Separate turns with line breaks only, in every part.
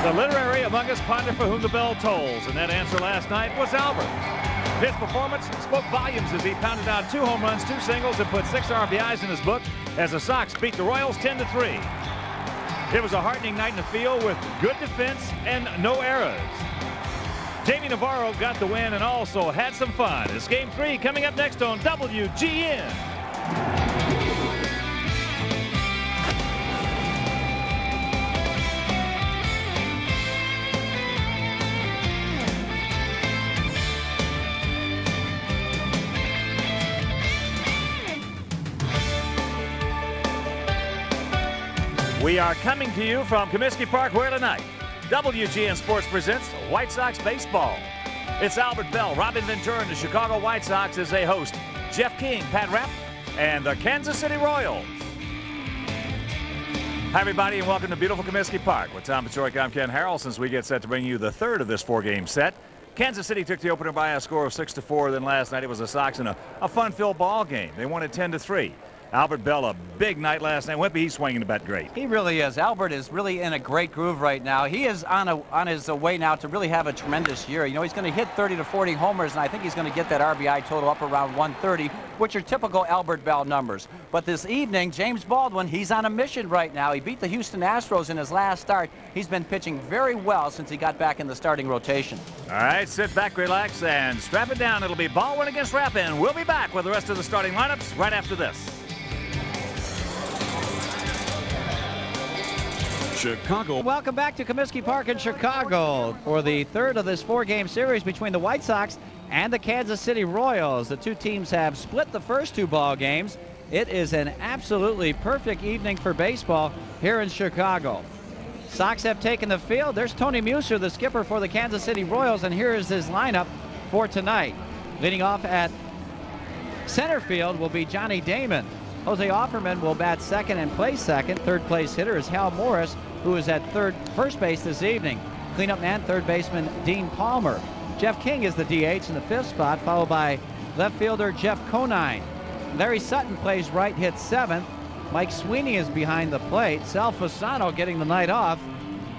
The literary among us ponder for whom the bell tolls, and that answer last night was Albert. His performance spoke volumes as he pounded out 2 home runs, 2 singles, and put 6 RBIs in his book as the Sox beat the Royals 10-3. It was a heartening night in the field with good defense and no errors. Jamie Navarro got the win and also had some fun. It's Game 3 coming up next on WGN. We are coming to you from Comiskey Park, where tonight WGN Sports presents White Sox baseball. It's Albert Bell, Robin Ventura, and the Chicago White Sox as they host Jeff King, Pat Rapp, and the Kansas City Royals. Hi, everybody, and welcome to beautiful Comiskey Park. With Tom Pachorik, I'm Ken Harrell. Since we get set to bring you the third of this 4-game set, Kansas City took the opener by a score of 6-4. Then last night it was the Sox in a fun-filled ball game. They won it 10-3. Albert Bell, a big night last night. Wimpy, he's swinging the bat great.
He really is. Albert is really in a great groove right now. He is on his way now to really have a tremendous year. You know, he's going to hit 30 to 40 homers, and I think he's going to get that RBI total up around 130, which are typical Albert Bell numbers. But this evening, James Baldwin, he's on a mission right now. He beat the Houston Astros in his last start. He's been pitching very well since he got back in the starting rotation.
All right, sit back, relax, and strap it down. It'll be Baldwin against Rapp, and we'll be back with the rest of the starting lineups right after this.
Chicago.
Welcome back to Comiskey Park in Chicago for the third of this 4-game series between the White Sox and the Kansas City Royals. The two teams have split the first 2 ball games. It is an absolutely perfect evening for baseball here in Chicago. Sox have taken the field. There's Tony Muser, the skipper for the Kansas City Royals, and here is his lineup for tonight. Leading off at center field will be Johnny Damon. Jose Offerman will bat second and play second. Third place hitter is Hal Morris, who is at first base this evening. Cleanup man, third baseman Dean Palmer. Jeff King is the DH in the 5th spot, followed by left fielder Jeff Conine. Larry Sutton plays right, hits 7th. Mike Sweeney is behind the plate. Sal Fasano getting the night off.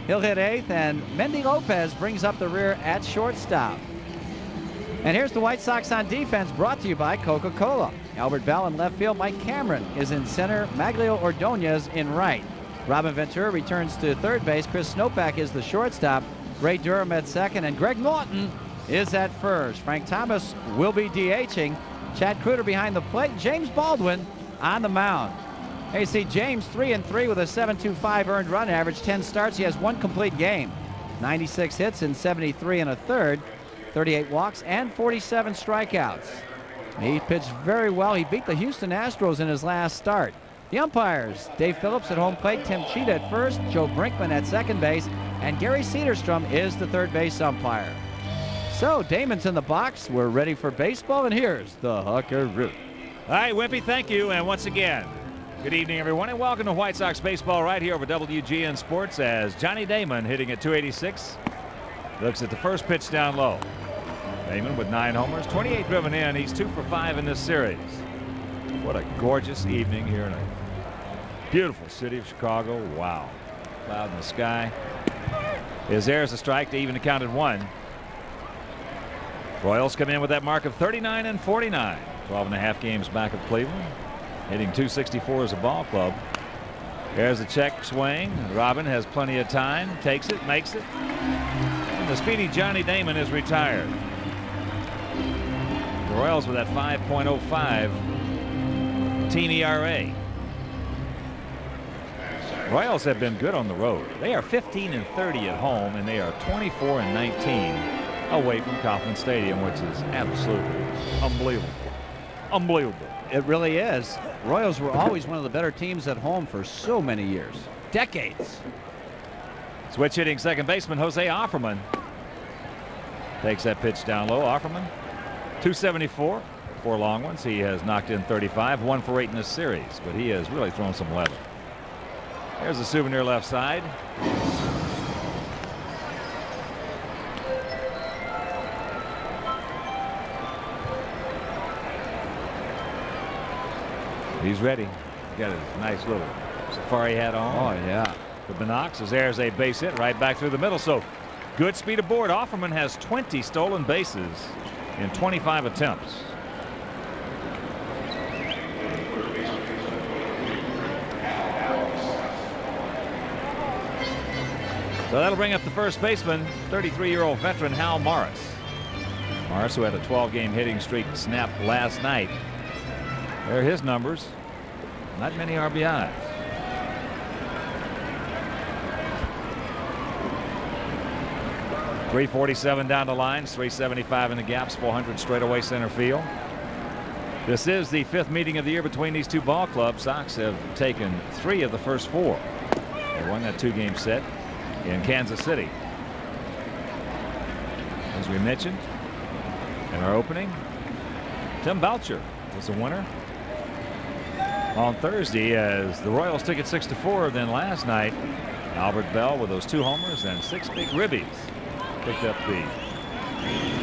He'll hit 8th, and Mendy Lopez brings up the rear at shortstop. And here's the White Sox on defense, brought to you by Coca-Cola. Albert Bell in left field. Mike Cameron is in center. Maglio Ordonez in right. Robin Ventura returns to third base. Chris Snopek is the shortstop. Ray Durham at second, and Greg Norton is at first. Frank Thomas will be DHing. Chad Kruger behind the plate. James Baldwin on the mound. Hey, see James 3-3 with a 7.25 earned run average. 10 starts. He has 1 complete game. 96 hits in 73 1/3. 38 walks and 47 strikeouts. He pitched very well. He beat the Houston Astros in his last start. The umpires, Dave Phillips at home plate, Tim Cheetah at first, Joe Brinkman at second base, and Gary Cederstrom is the third base umpire. So Damon's in the box. We're ready for baseball, and here's the Huckaroo.
All right, Wimpy, thank you. And once again, good evening, everyone, and welcome to White Sox baseball right here over WGN Sports as Johnny Damon hitting at 286. Looks at the first pitch down low. Damon with 9 homers, 28 driven in. He's 2 for 5 in this series. What a gorgeous evening here in a beautiful city of Chicago. Wow. Cloud in the sky. There's a strike to even the count at 1. Royals come in with that mark of 39-49. 12.5 games back of Cleveland. Hitting 264 as a ball club. There's a check swing. Robin has plenty of time. Takes it, makes it. And the speedy Johnny Damon is retired. The Royals with that 5.05 team ERA. Royals have been good on the road. They are 15-30 at home, and they are 24-19 away from Kauffman Stadium, which is absolutely unbelievable. Unbelievable.
It really is. Royals were always one of the better teams at home for so many years. Decades.
Switch hitting second baseman Jose Offerman takes that pitch down low. Offerman 274, 4 long ones. He has knocked in 35, 1 for 8 in this series, but he has really thrown some leather. There's a souvenir left side. He's ready. Got a nice little safari hat on.
Oh, yeah.
with the knocks as there's a base hit right back through the middle. So good speed aboard. Offerman has 20 stolen bases in 25 attempts. So that'll bring up the first baseman, 33-year-old veteran Hal Morris. Morris, who had a 12-game hitting streak snap last night. There are his numbers. Not many RBIs. .347 down the lines, .375 in the gaps, .400 straightaway center field. This is the 5th meeting of the year between these two ball clubs. Sox have taken 3 of the first 4. They won that 2-game set in Kansas City. As we mentioned in our opening, Tim Boucher was the winner on Thursday as the Royals took it 6-4. Then last night, Albert Bell with those 2 homers and 6 big ribbies picked up the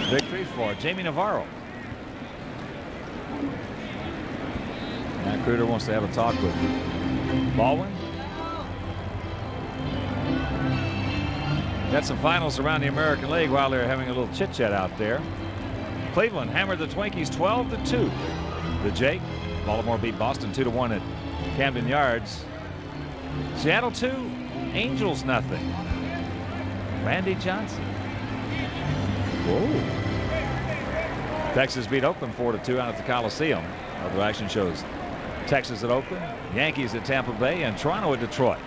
victory for Jamie Navarro. Matt Kruder wants to have a talk with Baldwin. Got some finals around the American League while they're having a little chit chat out there. Cleveland hammered the Twinkies 12-2. The Jake. Baltimore beat Boston 2-1 at Camden Yards. Seattle 2, Angels nothing. Randy Johnson. Whoa. Texas beat Oakland 4-2 out at the Coliseum. Other action shows Texas at Oakland, Yankees at Tampa Bay, and Toronto at Detroit.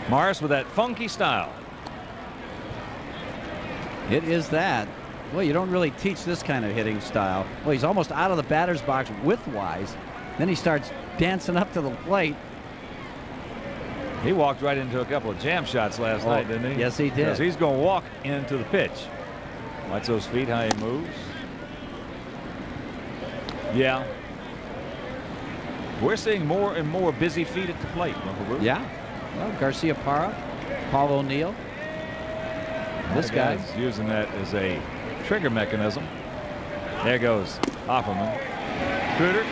Morris with that funky style.
It is that. Well, you don't really teach this kind of hitting style. Well, he's almost out of the batter's box width-wise. Then he starts dancing up to the plate.
He walked right into a couple of jam shots last night, didn't he?
Yes, he did.
Because he's going to walk into the pitch. Watch those feet, how he moves. Yeah. We're seeing more and more busy feet at the plate, Uncle Bruce.
Yeah. Well, Garcia Parra, Paul O'Neill. This guy's
using that as a trigger mechanism. There goes Offerman. Kruder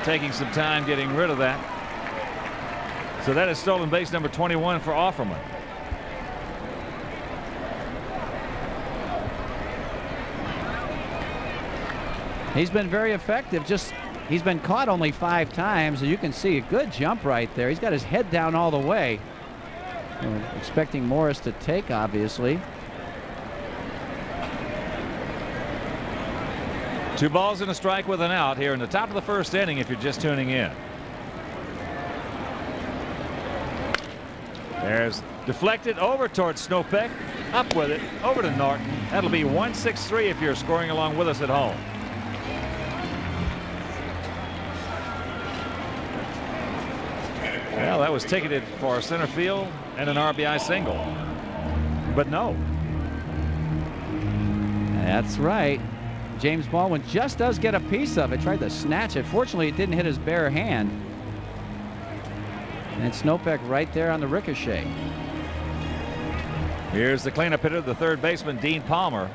taking some time getting rid of that. So that is stolen base number 21 for Offerman.
He's been very effective. He's been caught only 5 times, and you can see a good jump right there. He's got his head down all the way. We're expecting Morris to take, obviously.
2 balls and a strike with an out here in the top of the first inning if you're just tuning in. There's deflected over towards Snopek. Up with it over to Norton. That'll be 1-6-3 if you're scoring along with us at home. Well, that was ticketed for center field and an RBI single. But no.
That's right. James Baldwin just does get a piece of it. Tried to snatch it. Fortunately, it didn't hit his bare hand. And Snopek right there on the ricochet.
Here's the cleanup hitter, the third baseman, Dean Palmer.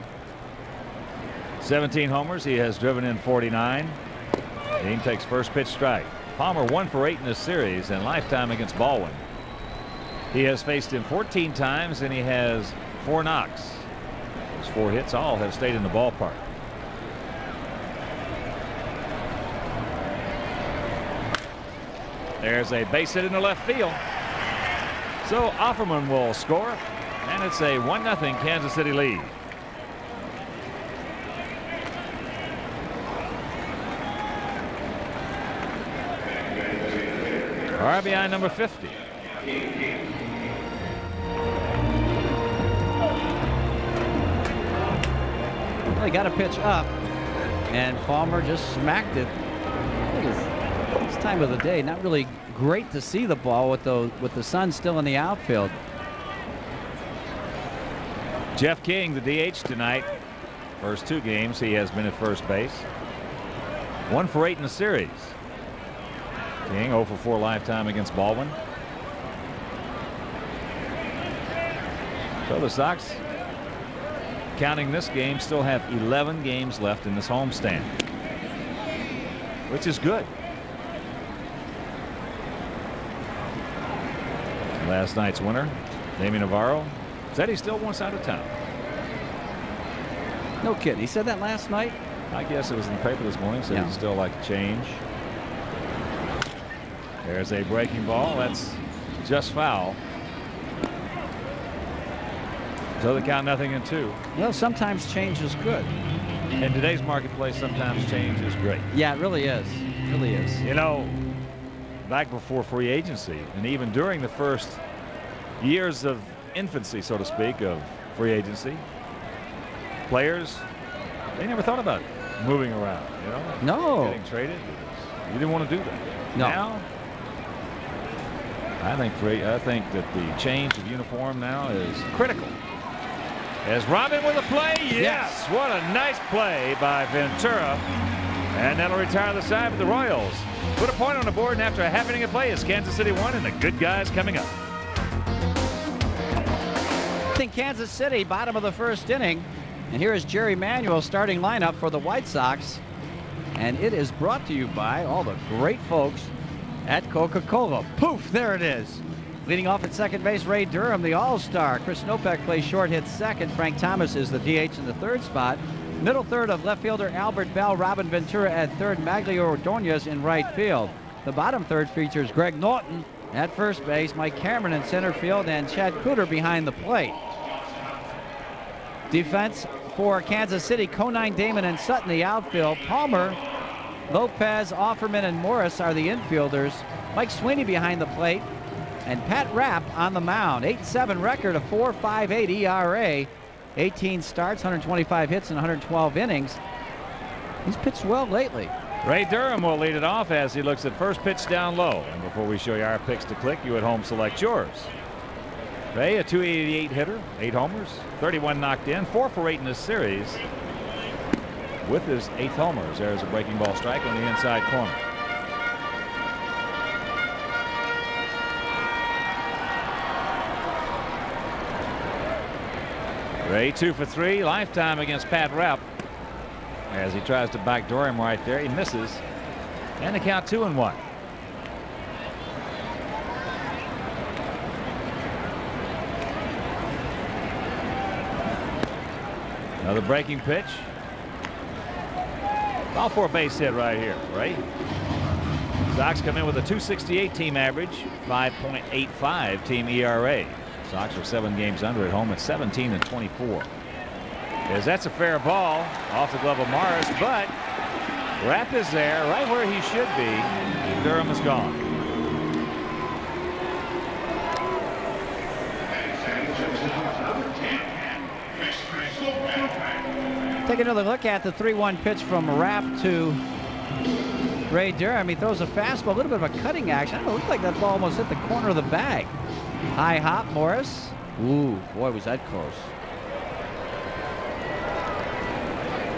17 homers. He has driven in 49. Dean takes first pitch strike. Palmer 1 for 8 in this series and lifetime against Baldwin. He has faced him 14 times and he has 4 knocks. Those 4 hits all have stayed in the ballpark. There's a base hit in the left field. So Offerman will score, and it's a 1-0 Kansas City lead. RBI number 50.
Well, they got a pitch up, and Palmer just smacked it. This time of the day, not really great to see the ball with the sun still in the outfield.
Jeff King, the DH tonight. First 2 games he has been at first base. 1 for 8 in the series. King 0 for 4 lifetime against Baldwin. So the Sox, counting this game, still have 11 games left in this homestand, which is good. Last night's winner, Damian Navarro, said he's still one side of town.
No kidding. He said that last night?
I guess it was in the paper this morning, so he'd still like to change. There's a breaking ball. That's just foul. So they count 0-2.
Well, sometimes change is good.
In today's marketplace, sometimes change is great.
Yeah, it really is. It really is.
You know, back before free agency, and even during the first years of infancy, so to speak, of free agency, players, they never thought about moving around, you know?
No.
Getting traded. You didn't want to do that.
No.
Now, I think that the change of uniform now is critical. As Robin with a play, yes! What a nice play by Ventura. And that'll retire the side for the Royals. Put a point on the board, and after a half inning of play, it's Kansas City 1 and the good guys coming up.
In Kansas City, bottom of the first inning. And here is Jerry Manuel starting lineup for the White Sox. And it is brought to you by all the great folks at Coca-Cola. Poof, there it is. Leading off at second base, Ray Durham, the all-star. Chris Snopek plays short, hits second. Frank Thomas is the DH in the third spot. Middle third of left fielder Albert Bell, Robin Ventura at third, Maglio Ordonez in right field. The bottom third features Greg Norton at first base, Mike Cameron in center field, and Chad Cooter behind the plate. Defense for Kansas City, Conine, Damon, and Sutton the outfield. Palmer, Lopez, Offerman, and Morris are the infielders. Mike Sweeney behind the plate. And Pat Rapp on the mound. 8-7 record, a 4.58 ERA. 18 starts, 125 hits, and 112 innings. He's pitched well lately.
Ray Durham will lead it off as he looks at first pitch down low. And before we show you our picks to click, you at home select yours. Ray, a 288 hitter, 8 homers, 31 knocked in, 4 for 8 in this series. With his 8th homers, there's a breaking ball strike on the inside corner. Ray 2 for 3, lifetime against Pat Rapp. As he tries to backdoor him right there, he misses. And the count 2-1. Another breaking pitch. Ball for a base hit right here, Ray. Sox come in with a 268 team average, 5.85 team ERA. Sox are 7 games under at home at 17-24. As that's a fair ball off the glove of Morris, but Rapp is there right where he should be. Durham is gone.
Take another look at the 3-1 pitch from Rapp to Ray Durham. He throws a fastball, a little bit of a cutting action. I don't know, it looked like that ball almost hit the corner of the bag. High hop, Morris. Ooh, boy, was that close.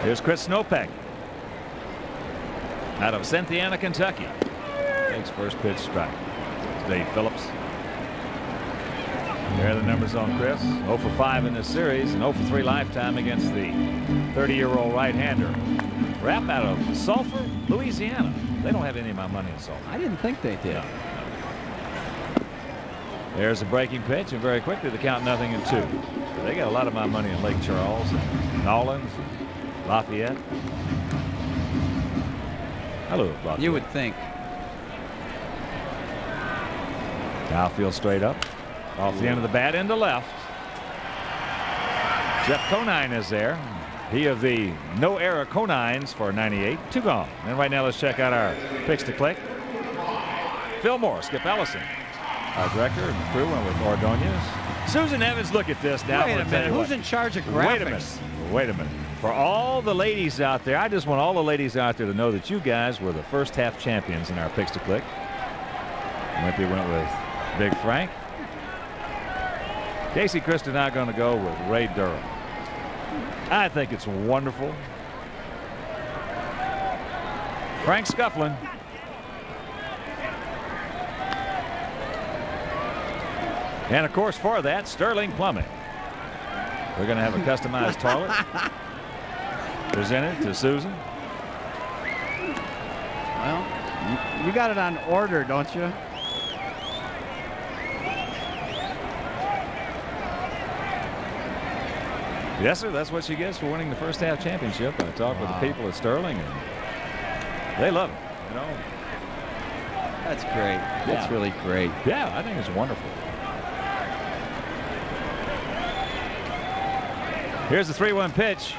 Here's Chris Snopek out of Cynthiana, Kentucky. Takes first pitch strike. Dave Phillips. There are the numbers on Chris. 0 for 5 in this series and 0 for 3 lifetime against the 30-year-old right-hander. Rapp out of Sulphur, Louisiana. They don't have any of my money in Sulphur.
I didn't think they did.
No. There's a breaking pitch, and very quickly the count 0-2. So they got a lot of my money in Lake Charles, and Nolans, and Lafayette. Hello, Lafayette.
You would think.
Outfield straight up. Off the end of the bat into left. Jeff Conine is there. He of the no-era Conines for 98. 2 gone. And right now let's check out our picks to click. Phil Moore, Skip Ellison, our director and crew, went with Ordonez. Susan Evans, look at this now.
Wait a minute. Who's in charge of graphics?
Wait a minute. Wait a minute. For all the ladies out there, I just want all the ladies out there to know that you guys were the first half champions in our picks to click. Wimpy went with Big Frank. Casey Christ and I are going to go with Ray Durham. I think it's wonderful. Frank Scufflin. And of course, for that, Sterling Plumbing. We're going to have a customized toilet presented to Susan.
Well, you got it on order, don't you?
Yes, sir. That's what she gets for winning the first half championship. I talked with the people at Sterling, and they love it. You know.
That's great. That's really great.
Yeah, I think it's wonderful. Here's the 3-1 pitch.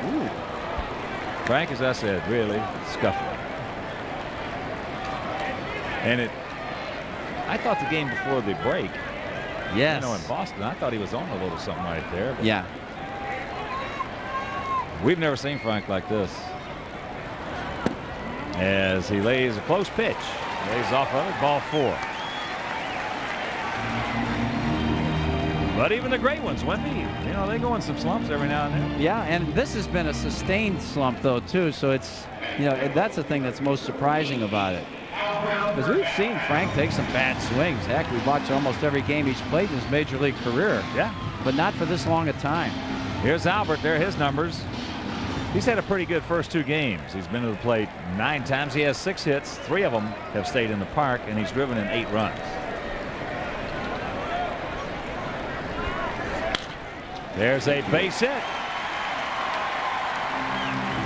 Ooh. Frank, as I said, really scuffling. And I thought the game before the break,
yes,
you know, in Boston, I thought he was on a little something right there.
Yeah.
We've never seen Frank like this. As he lays a close pitch, lays off of it, ball 4. But even the great ones, Wimpy, you know, they go in some slumps every now and then.
Yeah, and this has been a sustained slump, though, too. So it's, you know, that's the thing that's most surprising about it. Because we've seen Frank take some bad swings. Heck, we've watched almost every game he's played in his major league career.
Yeah.
But not for this long a time.
Here's Albert. There are his numbers. He's had a pretty good first 2 games. He's been to the plate 9 times. He has 6 hits. 3 of them have stayed in the park, and he's driven in 8 runs. There's a base hit.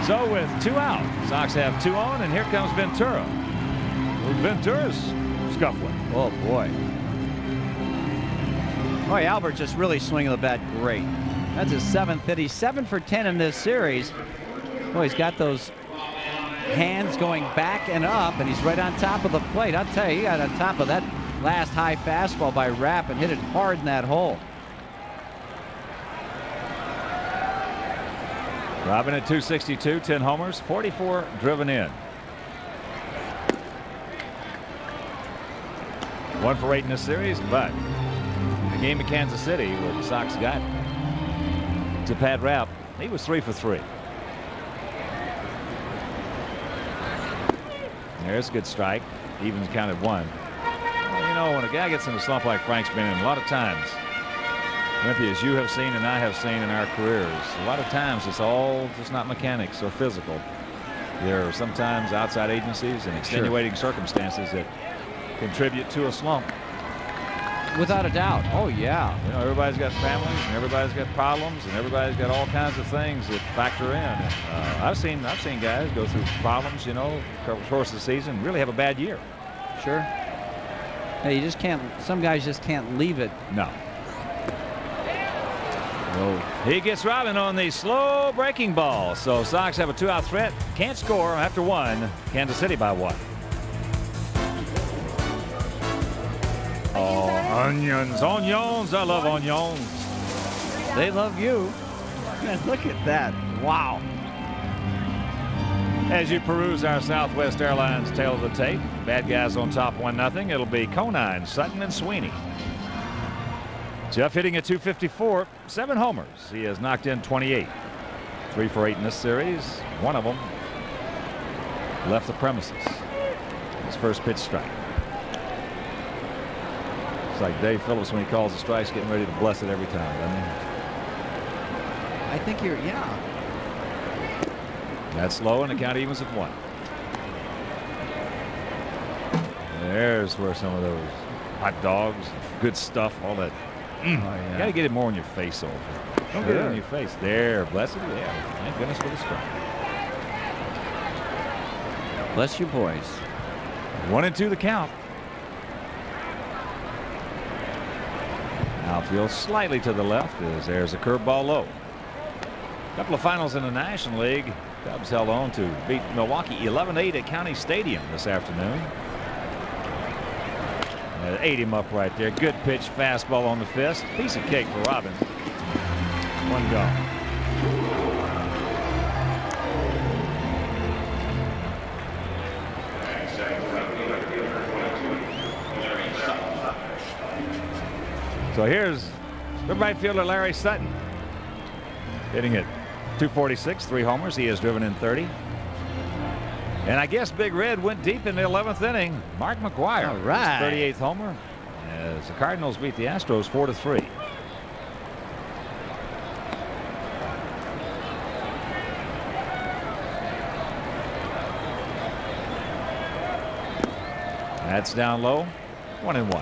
So with 2 out, Sox have 2 on, and here comes Ventura. Well, Ventura's scuffling.
Oh, boy. Boy, Albert just really swinging the bat great. That's his 7th hit. He's 7 for 10 in this series. Boy, he's got those hands going back and up, and he's right on top of the plate. I'll tell you, he got on top of that last high fastball by Rapp and hit it hard in that hole.
Robin at 262, 10 homers, 44 driven in. 1 for 8 in this series, but the game at Kansas City where the Sox got to Pat Rapp, he was 3 for 3. There's a good strike. Evens counted 1. Well, you know, when a guy gets in a slump like Frank's been in, a lot of times, Wimpy, as you have seen and I have seen in our careers, a lot of times it's all just not mechanics or physical. There are sometimes outside agencies and extenuating circumstances that contribute to a slump.
Without a doubt. Oh, yeah.
You know, everybody's got families and everybody's got problems and everybody's got all kinds of things that factor in. I've seen guys go through problems, you know, over the course of the season, really have a bad year.
Sure. Hey, you just can't. Some guys just can't leave it.
No. Oh. He gets Robin on the slow breaking ball. So Sox have a 2-out threat. Can't score after 1. Kansas City by 1. Oh, onions, onions. I love onions.
They love you. Man, look at that. Wow.
As you peruse our Southwest Airlines tail of the tape, bad guys on top 1-0. It'll be Conine, Sutton, and Sweeney. Jeff hitting at 254, 7 homers. He has knocked in 28. 3 for 8 in this series. 1 of them left the premises. His first pitch strike. It's like Dave Phillips when he calls the strikes, getting ready to bless it every time, doesn't he?
I think you're, yeah.
That's low, and the count evens at 1. There's where some of those hot dogs, good stuff, all that. Oh, yeah. You got to get it more in your face over. Don't get it in your face. There, bless it. Yeah, thank goodness for the strike.
Bless you, boys.
1-2 the count. Outfield slightly to the left as there's a curveball low. A couple of finals in the National League. Cubs held on to beat Milwaukee 11-8 at County Stadium this afternoon. Ate him up right there. Good pitch, fastball on the fist. Piece of cake for Robin. 1 gone. So here's the right fielder Larry Sutton hitting it 246, 3 homers. He has driven in 30. And I guess Big Red went deep in the 11th inning. Mark McGwire,
all right.
His 38th homer, as the Cardinals beat the Astros 4-3. That's down low. 1-1.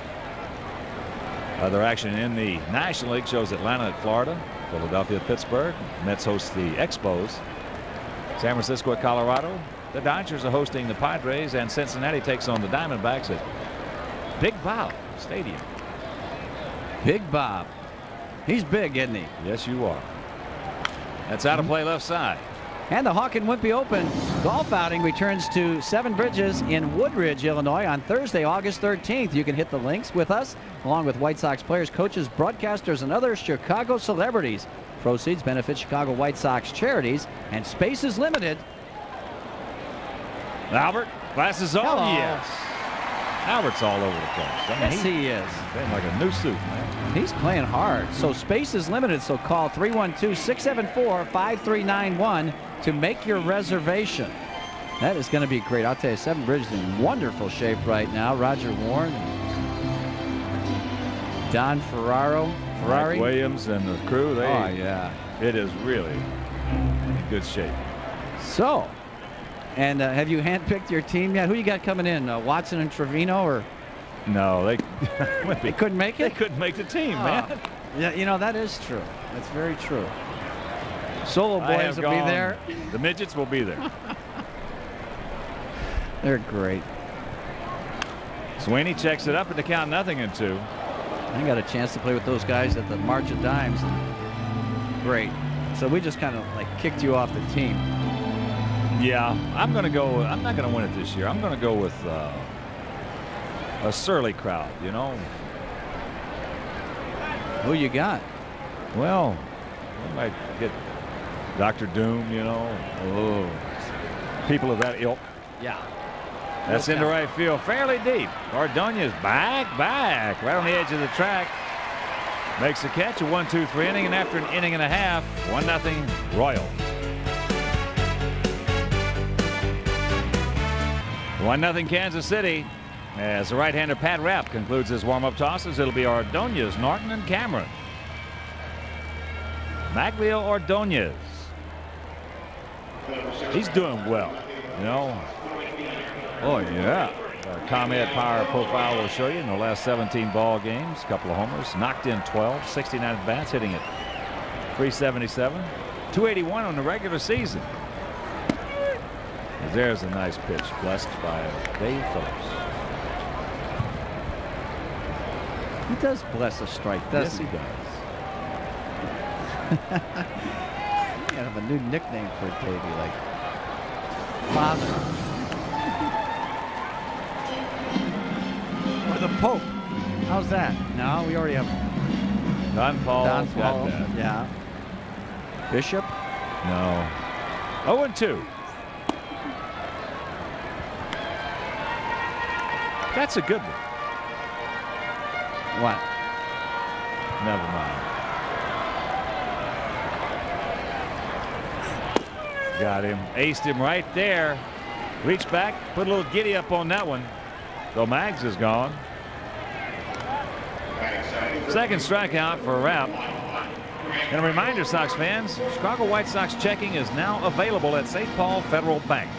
Other action in the National League shows Atlanta at Florida. Philadelphia, Pittsburgh. Mets host the Expos. San Francisco at Colorado. The Dodgers are hosting the Padres, and Cincinnati takes on the Diamondbacks at Big Bob Stadium.
Big Bob. He's big, isn't he?
Yes, you are. That's out of play left side.
And the Hawk and Wimpy Open golf outing returns to Seven Bridges in Woodridge, Illinois on Thursday, August 13th. You can hit the links with us, along with White Sox players, coaches, broadcasters, and other Chicago celebrities. Proceeds benefit Chicago White Sox charities, and space is limited.
Albert, glasses on.
Hello.
Yes. Albert's all over the place. I mean,
Yes, he is.
playing like a new suit, man.
He's playing hard. So space is limited. So call 312-674-5391 to make your reservation. That is going to be great. I'll tell you, Seven Bridges in wonderful shape right now. Roger Warren, Don Ferrari.
Mike Williams and the crew.
Yeah.
It is really in good shape.
So, and have you handpicked your team yet? Who you got coming in? Watson and Trevino, or
No, they
couldn't make
They
it?
couldn't make the team, man.
Yeah, you know, that is true. That's very true. Solo
I
boys
have
will be
gone-
there.
The midgets will be there.
They're great.
Sweeney checks it up at the count 0-2.
I got a chance to play with those guys at the March of Dimes. Great. So we just kind of like kicked you off the team.
Yeah, I'm going to go. I'm not going to win it this year. I'm going to go with a surly crowd, you know.
Who you got?
Well, we might get Dr. Doom, you know. Oh, people of that ilk.
Yeah.
That's into right field, fairly deep. Ordonez back, right on the edge of the track. Makes the catch, a 1-2-3 inning, and after an inning and a half, 1-0 Royals. 1-0 Kansas City. As the right-hander Pat Rapp concludes his warm-up tosses, it'll be Ordonez, Norton, and Cameron. Maglio Ordonez. He's doing well, you know. Oh, yeah. ComEd Power Profile will show you in the last 17 ball games. A couple of homers. Knocked in 12. 69 at bats. Hitting it 377. 281 on the regular season. There's a nice pitch. Blessed by Dave Phillips.
He does bless a strike, doesn't
Yes, he does.
You have a new nickname for Davey, like Father. Or the Pope. How's that? No, we already have
Don Paul.
Don
got
Paul.
that.
Yeah. Bishop.
No. 0-2. That's a good one.
What?
Never mind. Got him. Aced him right there. Reached back. Put a little giddy up on that one. So Mags is gone. Second strikeout for Rapp. And a reminder, Sox fans, Chicago White Sox checking is now available at St. Paul Federal Bank.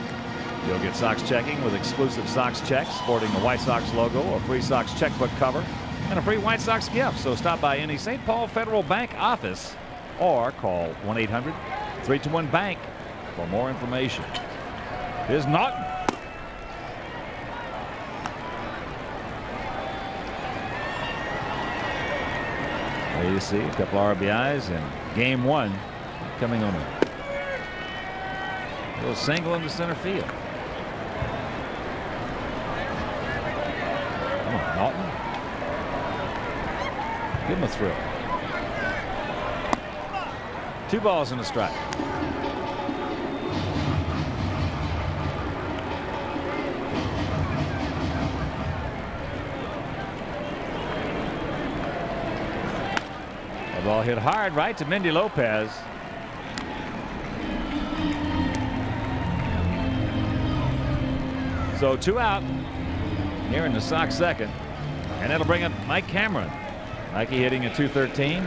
You'll get Sox checking with exclusive Sox checks sporting the White Sox logo, a free Sox checkbook cover, and a free White Sox gift. So stop by any St. Paul Federal Bank office or call 1-800-321-BANK for more information. Here's Naughton. There you see a couple RBIs in game one, coming on a little single into center field. Come on, Naughton. Give him a thrill. 2 balls and a strike. The ball hit hard right to Mindy Lopez. So 2 out here in the Sox second, and that'll bring up Mike Cameron. Mikey hitting a 213.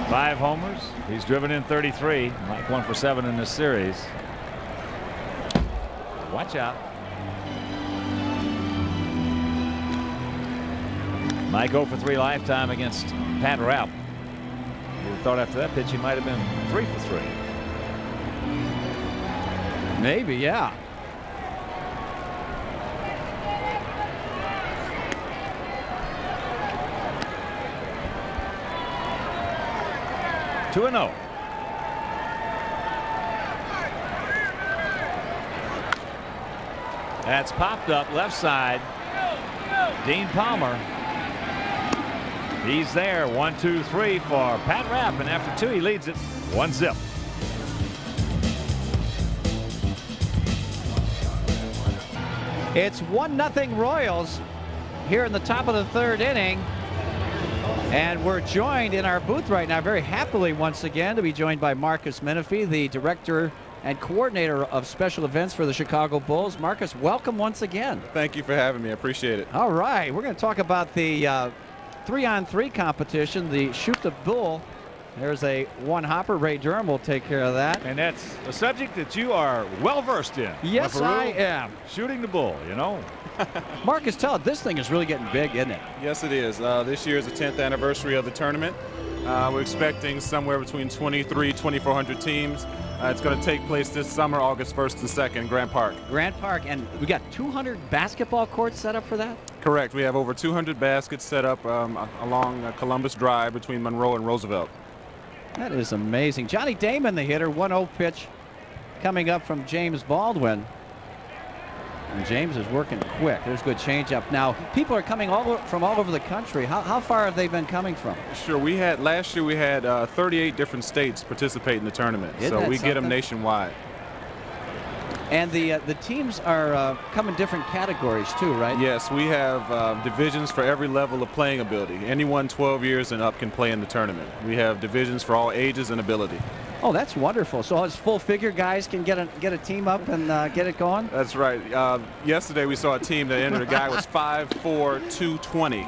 5 homers. He's driven in 33. Mike 1 for 7 in this series. Watch out. Mike 0 for 3 lifetime against Pat Rapp. You would have thought after that pitch he might have been 3 for 3.
Maybe, yeah.
Two and 0. That's popped up left side. Dean Palmer. He's there. 1, 2, 3 for Pat Rapp, and after 2 he leads it 1-0.
It's 1-0 Royals here in the top of the 3rd inning. And we're joined in our booth right now very happily once again to be joined by Marcus Menifee, the director and coordinator of special events for the Chicago Bulls. Marcus, welcome once again.
Thank you for having me. I appreciate it.
All right, we're going to talk about the 3-on-3 competition, the Shoot the Bull. There's a one hopper. Ray Durham will take care of that.
And that's a subject that you are well versed in.
Yes, I am.
Shooting the bull, you know.
Marcus, tell it, this thing is really getting big, isn't it?
Yes, it is. This year is the 10th anniversary of the tournament. We're expecting somewhere between 2,400 teams. It's going to take place this summer, August 1st and 2nd, Grant Park.
Grant Park, and we got 200 basketball courts set up for that?
Correct. We have over 200 baskets set up along Columbus Drive between Monroe and Roosevelt.
That is amazing. Johnny Damon, the hitter, 1-0 pitch coming up from James Baldwin. And James is working quick. There's good changeup. Now, people are coming from all over the country. How far have they been coming from?
Sure. Last year we had 38 different states participate in the tournament. So we get them nationwide.
And the teams are come in different categories too, right?
Yes, we have divisions for every level of playing ability. Anyone 12 years and up can play in the tournament. We have divisions for all ages and ability.
Oh, that's wonderful. So us full figure guys can get a team up and get it going?
That's right. Yesterday we saw a team that entered. A guy was 5'4", 220.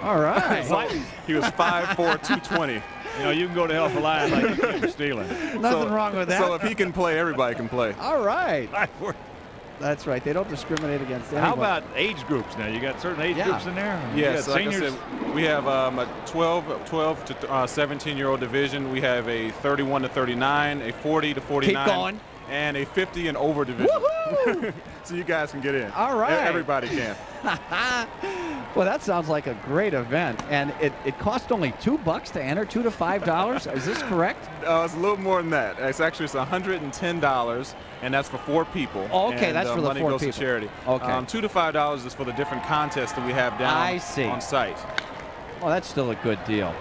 All right.
He was 5'4", 220.
You know, you can go to hell for lying like you're stealing.
Nothing wrong with that.
So if he can play, everybody can play.
All right. That's right. They don't discriminate against anyone.
How about age groups now? You got certain age groups in there?
Yes, like
seniors?
I said, we have a 12 to 17-year-old division. We have a 31 to 39, a 40 to 49.
Keep going.
And a 50 and over division.
Woohoo!
So you guys can get in.
All right.
Everybody can.
Well, that sounds like a great event. And it cost only $2 to enter, $2 to $5. Is this correct?
It's a little more than that. It's $110, and that's for 4 people.
Okay,
and,
that's for the 4 people.
Money goes to charity.
Okay.
$2 to $5 is for the different contests that we have down on site.
Well, that's still a good deal.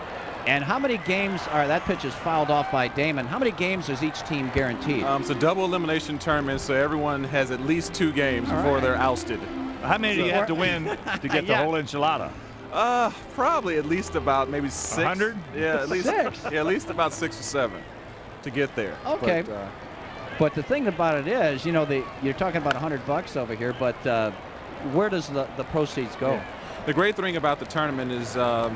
And how many games are that pitch is fouled off by Damon? How many games is each team guaranteed?
It's a double elimination tournament, so everyone has at least 2 games before they're ousted.
How many do you have to win to get the whole enchilada?
Probably at least about maybe 6.
100?
Yeah, at least
6.
Yeah, at least about 6 or 7 to get there.
Okay. But the thing about it is, you know, you're talking about $100 over here, but where does the proceeds go?
Yeah. The great thing about the tournament is a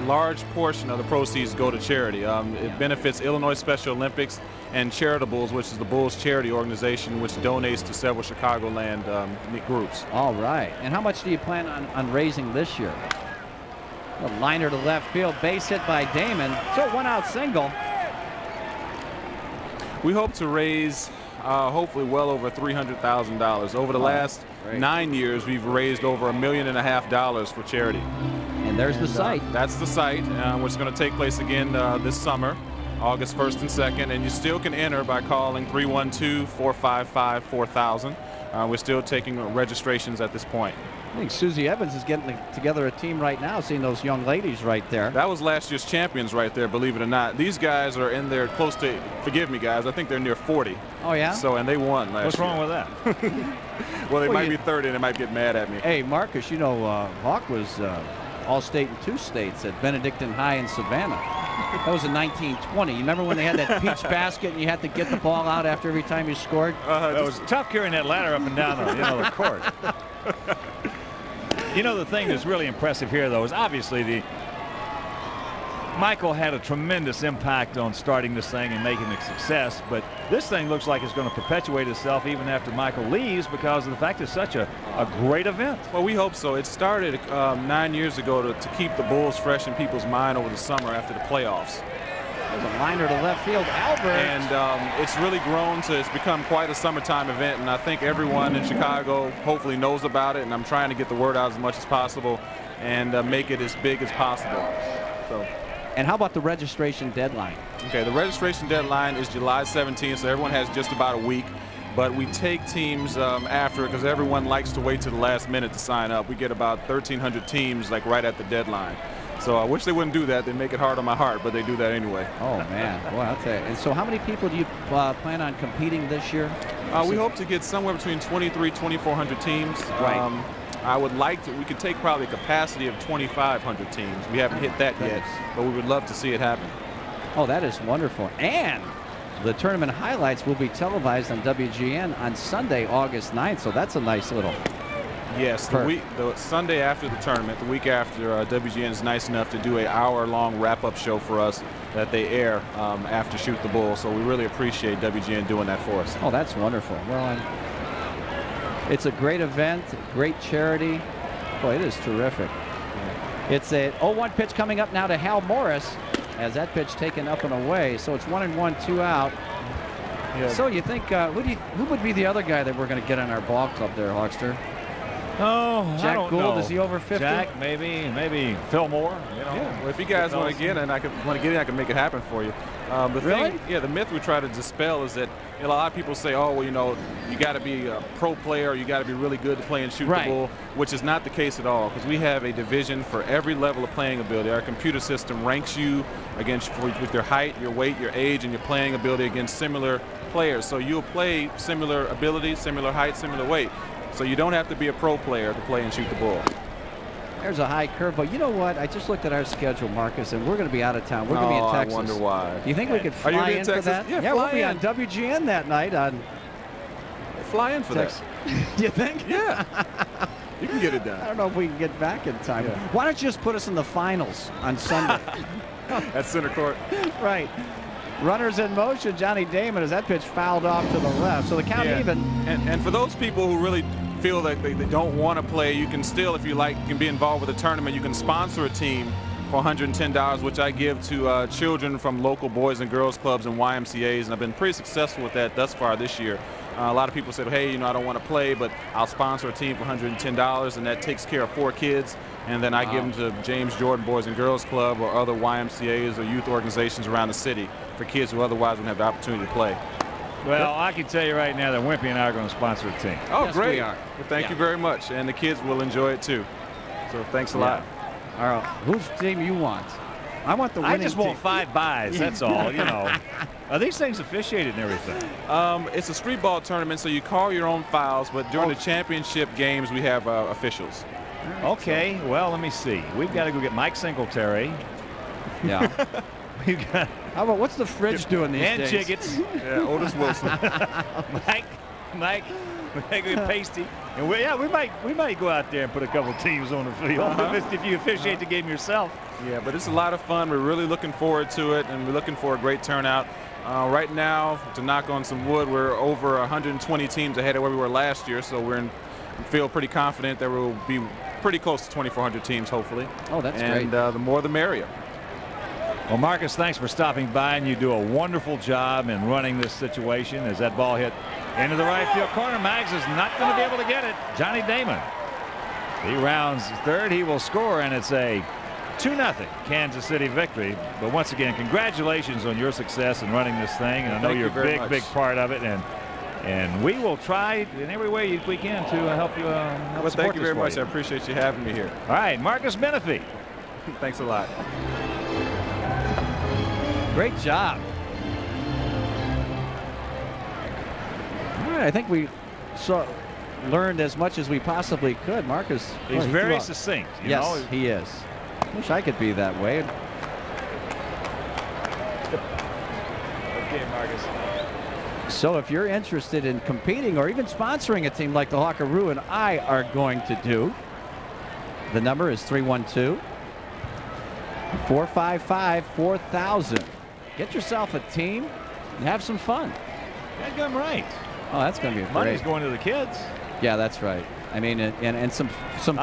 large portion of the proceeds go to charity. It benefits Illinois Special Olympics and Charitables, which is the Bulls charity organization, which donates to several Chicagoland groups.
All right. And how much do you plan on raising this year? A liner to left field, base hit by Damon. So 1-out single.
We hope to raise hopefully well over $300,000. Over the last 9 years, we've raised over $1.5 million for charity.
And there's the site.
That's the site, which is going to take place again this summer, August 1st and 2nd. And you still can enter by calling 312-455-4000. We're still taking registrations at this point.
I think Susie Evans is getting together a team right now, seeing those young ladies right there.
That was last year's champions right there, believe it or not. These guys are in there close to, forgive me guys, I think they're near 40.
Oh, yeah?
So, and they won last
What's
year.
wrong with that?
Well, they might be 30 and they might get mad at me.
Hey, Marcus, you know, Hawk was All-State in 2 states at Benedictine High in Savannah. That was in 1920. You remember when they had that peach basket and you had to get the ball out after every time you scored?
It was tough carrying that ladder up and down the court. You know, the thing that's really impressive here, though, is obviously Michael had a tremendous impact on starting this thing and making it a success, but this thing looks like it's going to perpetuate itself even after Michael leaves because of the fact it's such a a great event.
Well, we hope so. It started 9 years ago to keep the Bulls fresh in people's mind over the summer after the playoffs.
There's a liner to left field, Albert.
And it's really grown to, it's become quite a summertime event, and I think everyone in Chicago hopefully knows about it, and I'm trying to get the word out as much as possible and make it as big as possible. So.
And how about the registration deadline?
Okay, the registration deadline is July 17th, so everyone has just about a week. But we take teams after it because everyone likes to wait to the last minute to sign up. We get about 1,300 teams like right at the deadline. So I wish they wouldn't do that. They make it hard on my heart, but they do that anyway.
Oh, man. Boy, I'll tell you. And so how many people do you plan on competing this year?
We hope to get somewhere between 2,400 teams.
Right.
I would like to, we could take probably a capacity of 2,500 teams. We haven't hit that yet, but we would love to see it happen.
Oh, that is wonderful. And the tournament highlights will be televised on WGN on Sunday, August 9th. So that's a nice little.
Yes, the Sunday after the tournament, the week after, WGN is nice enough to do an hour-long wrap-up show for us that they air after Shoot the Bull. So we really appreciate WGN doing that for us.
Oh, that's wonderful. Well, it's a great event, great charity. Boy, it is terrific. It's a 0-1 pitch coming up now to Hal Morris as that pitch taken up and away. So it's 1-1, 2 out. Yeah. So you think who would be the other guy that we're going to get on our ball club there, Hawkster?
Oh,
Jack
I don't
Gould,
know.
Is he over 50?
Jack, maybe Phil Moore. You know.
Yeah. Well, if you guys want to get in, I can make it happen for you.
Really?
The myth we try to dispel is that a lot of people say, oh, well, you got to be a pro player, you got to be really good to play and shoot the bull, which is not the case at all, because we have a division for every level of playing ability. Our computer system ranks you with your height, your weight, your age, and your playing ability against similar players. So you'll play similar ability, similar height, similar weight. So you don't have to be a pro player to play and shoot the bull.
There's a high curve, but you know what? I just looked at our schedule, Marcus, and we're going to be out of town. We're going to be in Texas.
I wonder why.
Do you think we could fly in for that?
Yeah,
we'll be on WGN that night.
Fly in for
that. Do you think?
Yeah. You can get it done.
I don't know if we can get back in time.
Yeah.
Why don't you just put us in the finals on Sunday?
At center court.
Right. Runners in motion. Johnny Damon as that pitch fouled off to the left. So the count even.
And for those people who really feel that they don't want to play, you can still, if you like, can be involved with a tournament. You can sponsor a team for $110, which I give to children from local boys and girls clubs and YMCAs, and I've been pretty successful with that thus far this year. A lot of people said, hey, I don't want to play, but I'll sponsor a team for $110, and that takes care of 4 kids, and then I give them to James Jordan Boys and Girls Club or other YMCAs or youth organizations around the city for kids who otherwise wouldn't have the opportunity to play.
Well, I can tell you right now that Wimpy and I are going to sponsor a team.
Oh,
yes,
great.
We are.
Well, thank you very much, and the kids will enjoy it too. So thanks a lot.
All right. Whose team you want? I want the winning
I just want 5 buys, that's all, Are these things officiated and everything?
It's a street ball tournament, so you call your own fouls, but during the championship games, we have officials.
Okay, well, let me see. We've got to go get Mike Singletary.
Yeah.
We've got
How about what's the fridge doing these
and
days?
Chickets.
Yeah, Otis Wilson.
Mike, Pasty, and we might go out there and put a couple teams on the field if you officiate the game yourself.
Yeah, but it's a lot of fun. We're really looking forward to it, and we're looking for a great turnout. Right now, to knock on some wood, we're over 120 teams ahead of where we were last year, so we feel pretty confident that we'll be pretty close to 2,400 teams, hopefully.
Oh, that's great.
And the more the merrier.
Well, Marcus, thanks for stopping by, and you do a wonderful job in running this situation as that ball hit into the right field corner. Maggs is not going to be able to get it. Johnny Damon. He rounds third. He will score, and it's a 2-0 Kansas City victory. But once again, congratulations on your success in running this thing, and I know you're a big part of it. And we will try in every way we can to help you.
Well, thank you very much. I appreciate you having me here.
All right, Marcus Menifee.
Thanks a lot.
Great job. All right, I think we learned as much as we possibly could. Marcus,
he's very succinct.
Yes, he is. Wish I could be that way.
Okay, Marcus.
So if you're interested in competing or even sponsoring a team like the Hawkaroo and I are going to do, the number is 312-455-4000. Get yourself a team and have some fun.
That got him right.
Oh, that's going to be great.
Money's going to the kids.
Yeah, that's right. I mean, and some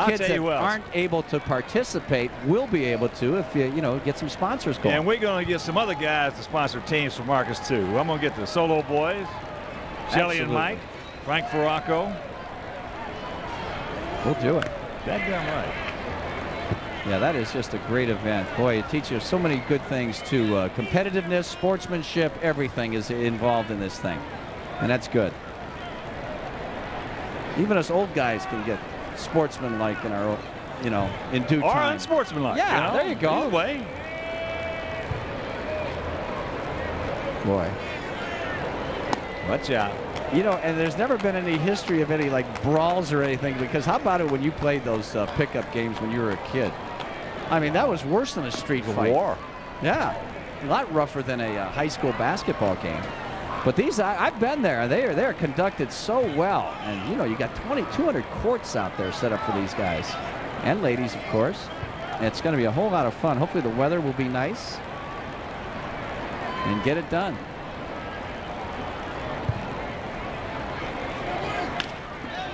kids that aren't able to participate will be able to if you get some sponsors going.
And we're going to get some other guys to sponsor teams for Marcus too. I'm going to get the Solo Boys, Shelly and Mike, Frank Ferracco.
We'll do it.
That's damn right.
Yeah, that is just a great event. Boy, it teaches you so many good things too. Competitiveness, sportsmanship, everything is involved in this thing, and that's good. Even us old guys can get sportsmanlike in our, in due time.
Or unsportsmanlike.
Yeah, there you go.
Either way.
Boy.
Watch out.
And there's never been any history of any like brawls or anything, because how about it when you played those pickup games when you were a kid? I mean, that was worse than a street fight.
War.
Yeah, a lot rougher than a high school basketball game. But these, I've been there. They're conducted so well, and you got 200 courts out there set up for these guys and ladies, of course. And it's going to be a whole lot of fun. Hopefully the weather will be nice and get it done.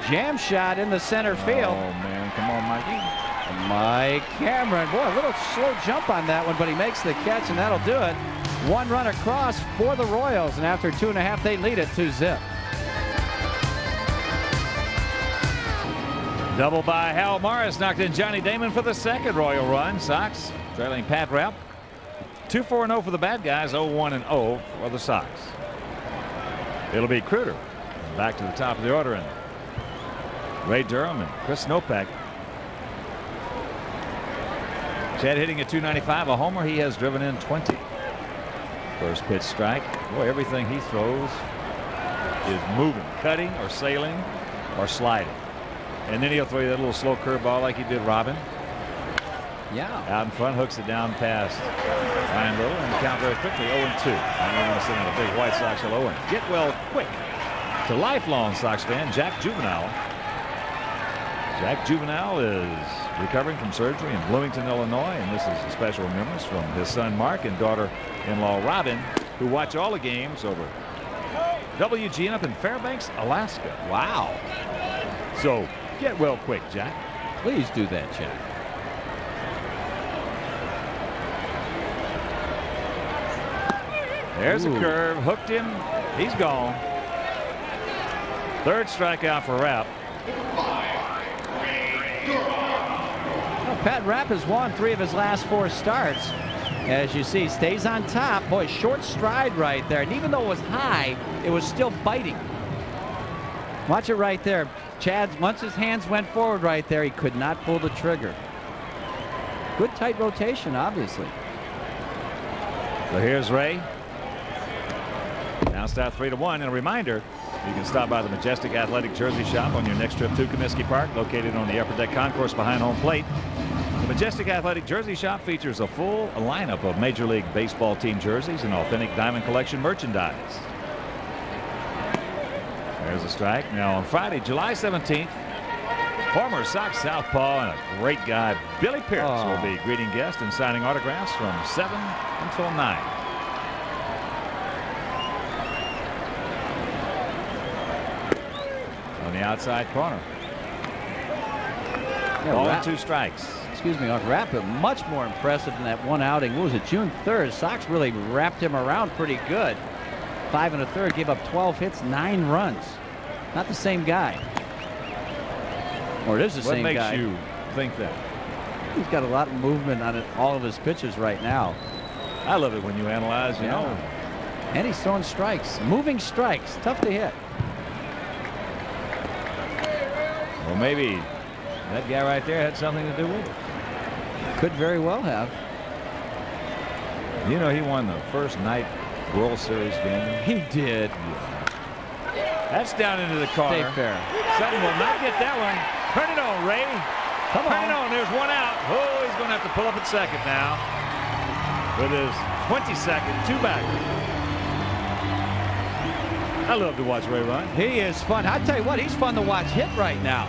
Jam shot in the center field.
Oh man, come on, Mikey.
Mike Cameron, boy, a little slow jump on that one, but he makes the catch, and that'll do it. One run across for the Royals, and after 2.5, they lead it 2-zip.
Double by Hal Morris knocked in Johnny Damon for the second Royal run. Sox trailing Pat Rapp. 2-4-0 for the bad guys, 0-1-0 for the Sox. It'll be Kruder back to the top of the order, and Ray Durham and Chris Snopek. Chad hitting at 295, a homer. He has driven in 20. First pitch strike. Boy, everything he throws is moving, cutting or sailing or sliding. And then he'll throw you that little slow curveball like he did Robin.
Yeah.
Out in front, hooks it down past Ryan Little, and the count very quickly 0-2. I don't want to send out a big White Sox hello and get well quick to lifelong Sox fan Jack Juvenile. Jack Juvenile is recovering from surgery in Bloomington, Illinois, and this is a special remembrance from his son Mark and daughter-in-law Robin, who watch all the games over WGN up in Fairbanks, Alaska.
Wow.
So get well quick, Jack.
Please do that, Jack.
There's a curve, hooked him, he's gone. Third strikeout for Rapp.
Pat Rapp has won 3 of his last 4 starts. As you see, stays on top. Boy, short stride right there. And even though it was high, it was still biting. Watch it right there. Chad, once his hands went forward right there, he could not pull the trigger. Good tight rotation, obviously.
So here's Ray. Now start 3-1. And a reminder, you can stop by the Majestic Athletic Jersey Shop on your next trip to Comiskey Park, located on the upper deck concourse behind home plate. The Majestic Athletic Jersey Shop features a full lineup of Major League Baseball team jerseys and authentic Diamond Collection merchandise. There's a strike. Now on Friday, July 17th, former Sox southpaw and a great guy, Billy Pierce, will be greeting guests and signing autographs from 7 until 9. On the outside corner. Ball and 2 strikes.
Excuse me, Rapp, much more impressive than that one outing. What was it, June 3rd? Sox really wrapped him around pretty good. 5 1/3, gave up 12 hits, 9 runs. Not the same guy. Or it is the same guy.
What makes you think that?
He's got a lot of movement on all of his pitches right now.
I love it when you analyze, you know.
And he's throwing strikes, moving strikes, tough to hit.
Well, maybe that guy right there had something to do with it.
Could very well have.
You know, he won the first night World Series game.
He did.
Yeah. That's down into the corner.
Stay fair.
Sutton will not get that one. Turn it on, Ray.
Come on.
Turn it on. There's one out. Oh, he's going to have to pull up at second now with his 22nd 2-back. I love to watch Ray run.
He is fun. I tell you what, he's fun to watch hit right now.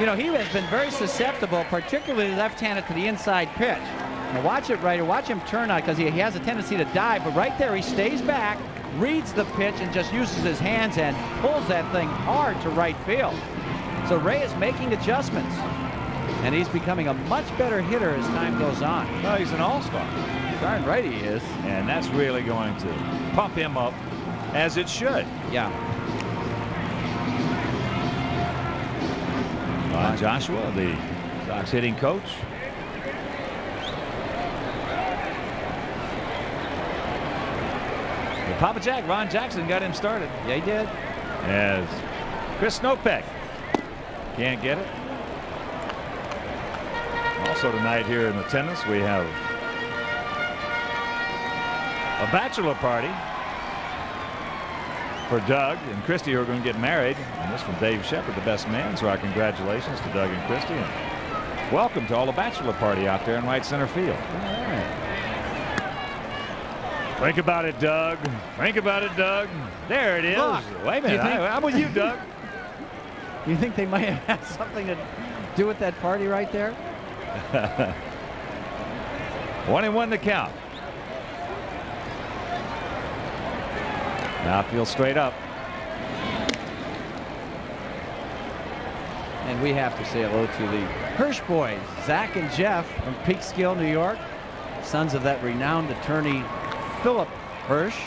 You know, he has been very susceptible, particularly left-handed, to the inside pitch. Now watch it right here. Watch him turn on, because he has a tendency to dive. But right there, he stays back, reads the pitch, and just uses his hands and pulls that thing hard to right field. So Ray is making adjustments, and he's becoming a much better hitter as time goes on.
Well, he's an all-star.
Darn right he is.
And that's really going to pump him up, as it should.
Yeah.
Ron Joshua, the Sox hitting coach. The Papa Jack, Ron Jackson, got him started.
Yeah, he did.
As Chris Snopek can't get it. Also tonight here in attendance, we have a bachelor party for Doug and Christy, who are going to get married. And this from Dave Shepard, the best man. So our congratulations to Doug and Christy. And welcome to all the bachelor party out there in right center field.
All right.
Think about it, Doug. Think about it, Doug. There it is.
Look,
wait a minute. I'm with you, Doug.
You think they might have had something to do with that party right there?
1-1 to count. Now feel straight up.
And we have to say hello to the Hirsch boys, Zach and Jeff from Peekskill, New York, sons of that renowned attorney Philip Hirsch.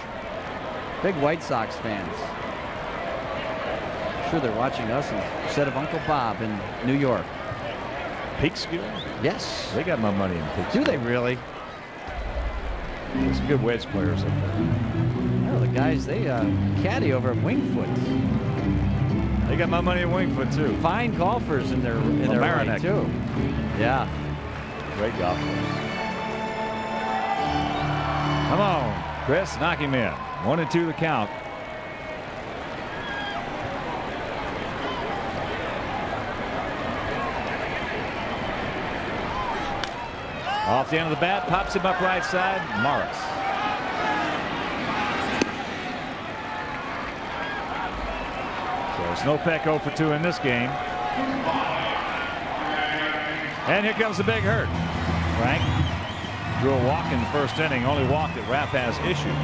Big White Sox fans. I'm sure they're watching us instead of Uncle Bob in New York.
Peekskill?
Yes.
They got my money in Peekskill.
Do they really?
There's some good wedge players up there.
Oh, the guys, they caddy over at Wingfoot.
They got my money in Wingfoot too.
Fine golfers in their right
Mamaroneck.
too. Yeah.
Great golf course. Come on, Chris, knock him in. 1-2 the count. Off the end of the bat, pops him up right side. Morris. So Snopek 0 for 2 in this game. And here comes the big hurt. Frank drew a walk in the first inning. Only walk that Rapp has issued.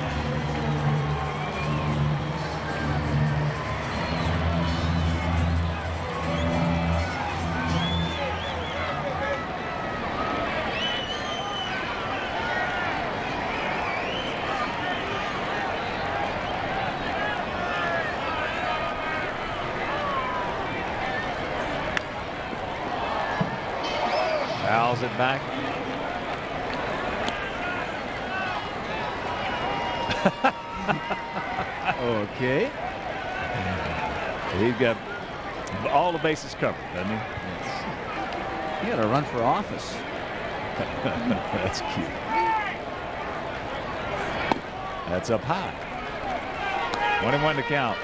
Fouls it back.
Okay.
He's got all the bases covered, doesn't he?
He got to run for office.
That's cute. That's up high. 1-1 to count.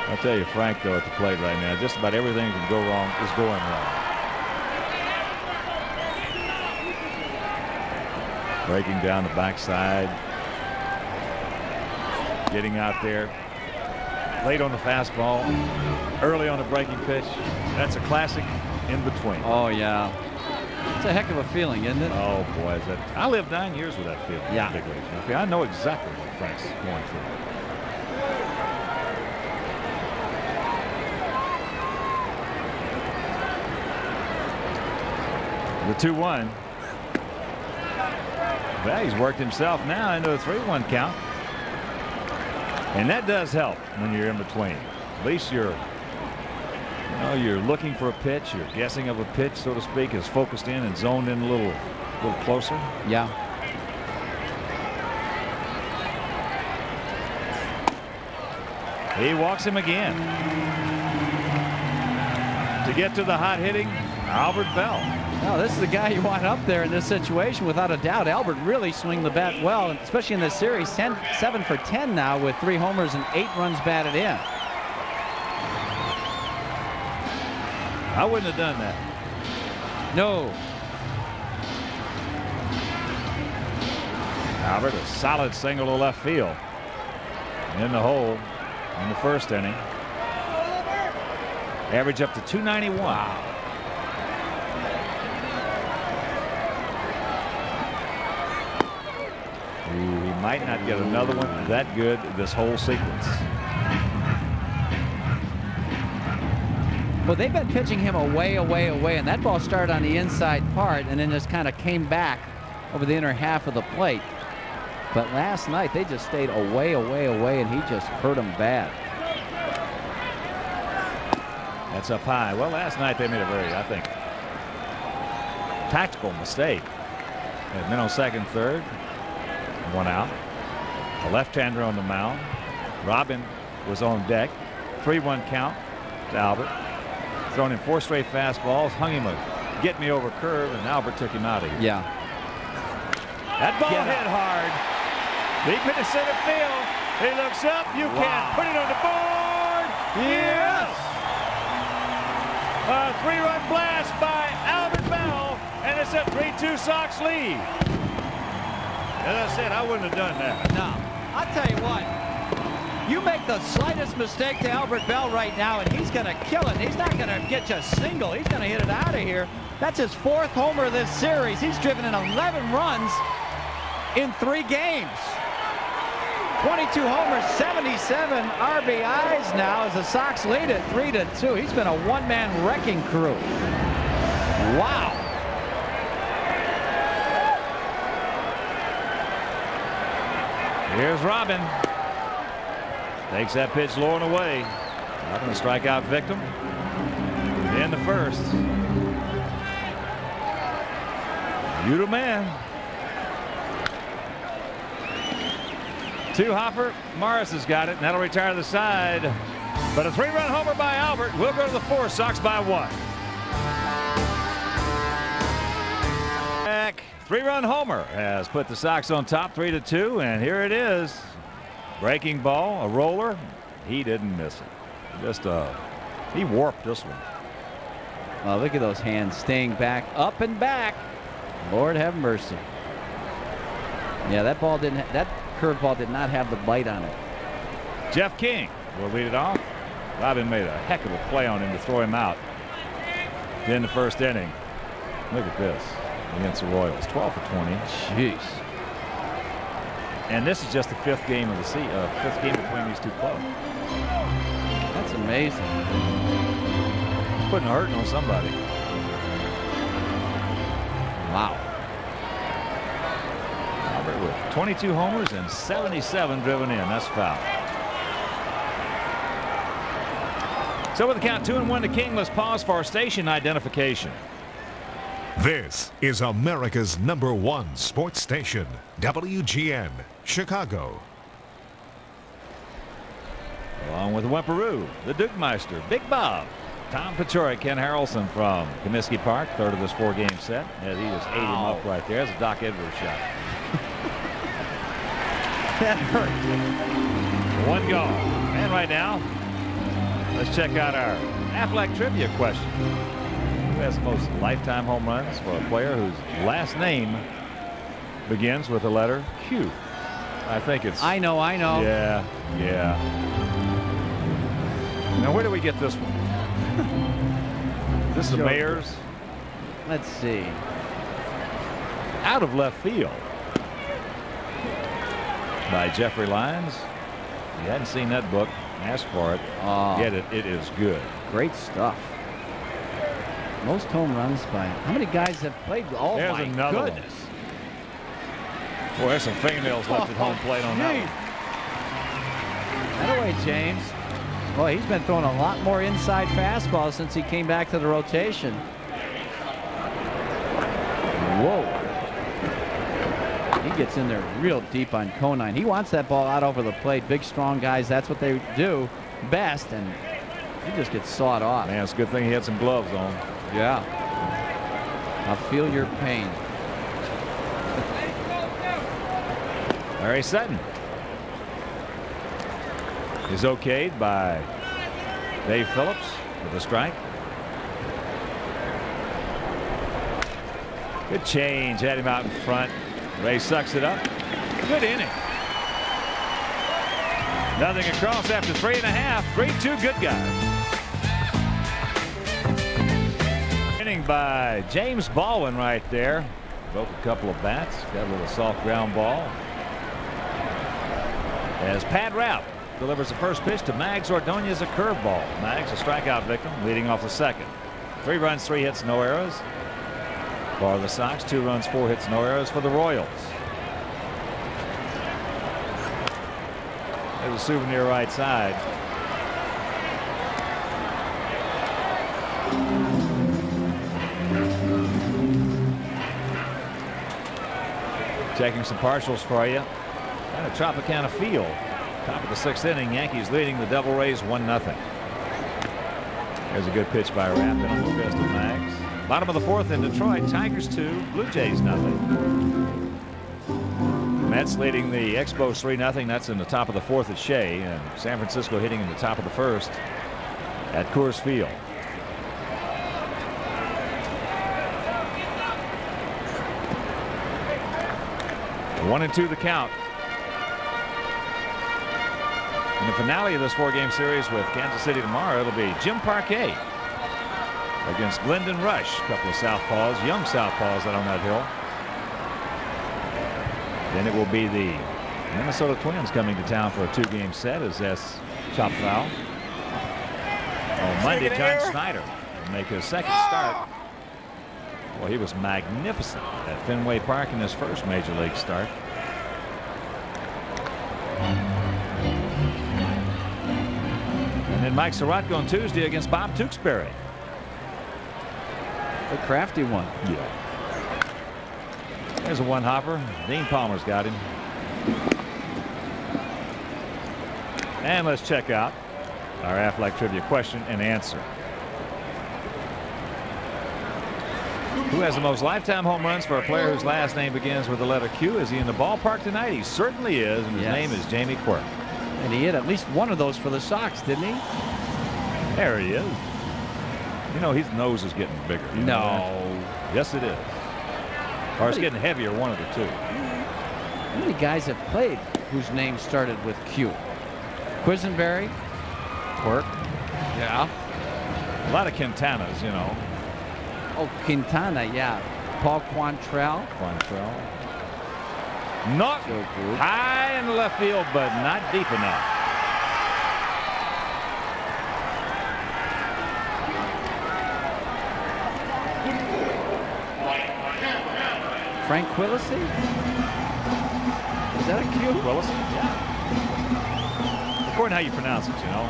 I'll tell you, Frank, though, at the plate right now, just about everything that can go wrong is going wrong. Breaking down the backside. Getting out there. Late on the fastball. Early on the breaking pitch. That's a classic in between.
Oh, yeah. It's a heck of a feeling, isn't it?
Oh, boy. Is that, I lived 9 years with that feeling.
Yeah.
Big leagues. Okay, I know exactly what Frank's going through. The 2-1. Well, he's worked himself now into a 3-1 count. And that does help when you're in between. At least you're looking for a pitch. You're guessing of a pitch, so to speak, is focused in and zoned in a little closer.
Yeah.
He walks him again. To get to the hot hitting, Albert Bell.
No, this is the guy you want up there in this situation, without a doubt. Albert really swing the bat well, especially in this series. 7 for 10 now with 3 homers and 8 runs batted in.
I wouldn't have done that.
No.
Albert, a solid single to left field. In the hole in the first inning. Average up to 291. Wow. He might not get another one that good this whole sequence.
Well, they've been pitching him away, and that ball started on the inside part and then just kind of came back over the inner half of the plate. But last night they just stayed away, and he just hurt them bad.
That's up high. Well, last night they made a very, I think, tactical mistake. Had men on second, third, one out. A left-hander on the mound. Robin was on deck. 3-1 count to Albert. Thrown in 4 straight fastballs. Hung him a get me over curve, and Albert took him out of here.
Yeah.
That ball hit hard. Deep into center field. He looks up. You can't put it on the board. Yes. A 3-run blast by Albert Bell, and it's a 3-2 Sox lead. As I said, I wouldn't have done that.
No. I'll tell you what. You make the slightest mistake to Albert Bell right now, and he's going to kill it. He's not going to get you a single. He's going to hit it out of here. That's his 4th homer this series. He's driven in 11 runs in 3 games. 22 homers, 77 RBIs now as the Sox lead at 3-2. He's been a one-man wrecking crew. Wow.
Here's Robin. Takes that pitch low and away. Not going to strike out Victim in the first. You the man. 2 hopper. Morris has got it, and that'll retire the side. But a 3-run homer by Albert will go to the 4th. Sox by 1. Back. 3-run homer has put the Sox on top 3-2, and here it is. Breaking ball, a roller. He didn't miss it. Just he warped this one.
Oh, look at those hands staying back, up and back. Lord have mercy. Yeah, that ball didn't. That curveball did not have the bite on it.
Jeff King will lead it off. Robin made a heck of a play on him to throw him out in the first inning. Look at this against the Royals. 12 for 20.
Jeez.
And this is just the 5th game of the season. 5th game between these two clubs.
That's amazing.
Putting a hurting on somebody.
Wow.
Albert with 22 homers and 77 driven in. That's foul. So with the count 2-1 to King, let's pause for our station identification.
This is America's #1 sports station, WGN, Chicago.
Along with Wemperoo, the Duke Meister, Big Bob, Tom Paciorek, Ken Harrelson from Comiskey Park, 3rd of this 4-game set, as he just ate him up right there. That's a Doc Edwards shot.
That hurt.
1 gone. And right now, let's check out our Aflac trivia question. Who has the most lifetime home runs for a player whose last name begins with the letter Q? I think it's.
I know.
Yeah. Now, where do we get this one? This is the Mayor's.
Let's see.
Out of left field by Jeffrey Lyons. If you hadn't seen that book, ask for it. Get it. It is good.
Great stuff. Most home runs by how many guys have played? Oh,
There's
my
another
goodness.
Boy, there's some fingernails left at home plate on that one.
That away, James. Boy, he's been throwing a lot more inside fastballs since he came back to the rotation. Whoa. He gets in there real deep on Conine. He wants that ball out over the plate. Big, strong guys, that's what they do best, and he just gets sawed off.
Man, it's a good thing he had some gloves on.
Yeah. I'll feel your pain.
Larry Sutton is okayed by Dave Phillips with a strike. Good change. Had him out in front. Ray sucks it up. Good inning. Nothing across after 3.5. 3-2 good guys. Inning by James Baldwin right there. Broke a couple of bats. Got a little soft ground ball. As Pat Rapp delivers the first pitch to Mags Ordonez, a curveball. Mags, a strikeout victim, leading off the second. 3 runs, 3 hits, no errors for the Sox. 2 runs, 4 hits, no errors for the Royals. There's a souvenir right side. Checking some partials for you. And a Tropicana field. Top of the 6th inning. Yankees leading the Devil Rays 1-0. There's a good pitch by Rapton on the fist of Mags. Bottom of the 4th in Detroit. Tigers 2, Blue Jays 0. Mets leading the Expos 3-0. That's in the top of the 4th at Shea. And San Francisco hitting in the top of the 1st at Coors Field. 1-2 the count. In the finale of this 4-game series with Kansas City tomorrow, it'll be Jim Parquet against Glendon Rush. A couple of southpaws, young southpaws out on that hill. Then it will be the Minnesota Twins coming to town for a 2-game set as that's chopped foul. On Monday, John Schneider will make his second start. Well, he was magnificent at Fenway Park in his first major league start. And then Mike Sirotko on Tuesday against Bob Tewksbury.
A crafty one.
Yeah. There's a one-hopper. Dean Palmer's got him. And let's check out our Aflac Trivia question and answer. Who has the most lifetime home runs for a player whose last name begins with the letter Q? Is he in the ballpark tonight? He certainly is, and his name is Jamie Quirk.
And he hit at least one of those for the Sox, didn't he?
There he is. You know, his nose is getting bigger. You know that? Yes, it is. Or it's getting heavier, one of the two.
How many guys have played whose name started with Q? Quisenberry?
Quirk.
Yeah.
A lot of Quintanas, you know.
Oh, Quintana, yeah. Paul Quantrell.
Not
So good.
high in the left field, but not deep enough.
Frank Quillisi? Is that a Q?
Willis? Yeah. According to how you pronounce it, you know.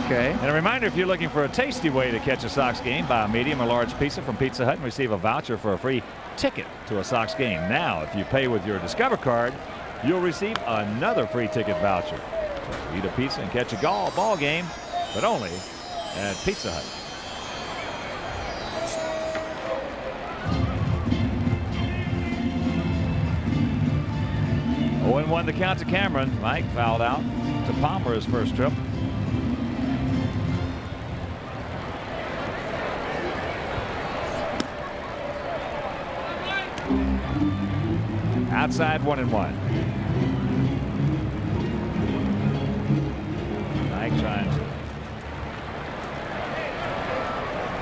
Okay.
And a reminder, if you're looking for a tasty way to catch a Sox game, buy a medium or large pizza from Pizza Hut and receive a voucher for a free ticket to a Sox game. Now, if you pay with your Discover card, you'll receive another free ticket voucher. So eat a pizza and catch a ball game, but only at Pizza Hut. Oh, and 1 the count to Cameron. Mike fouled out to Palmer his first trip. Outside 1-1. Mike trying to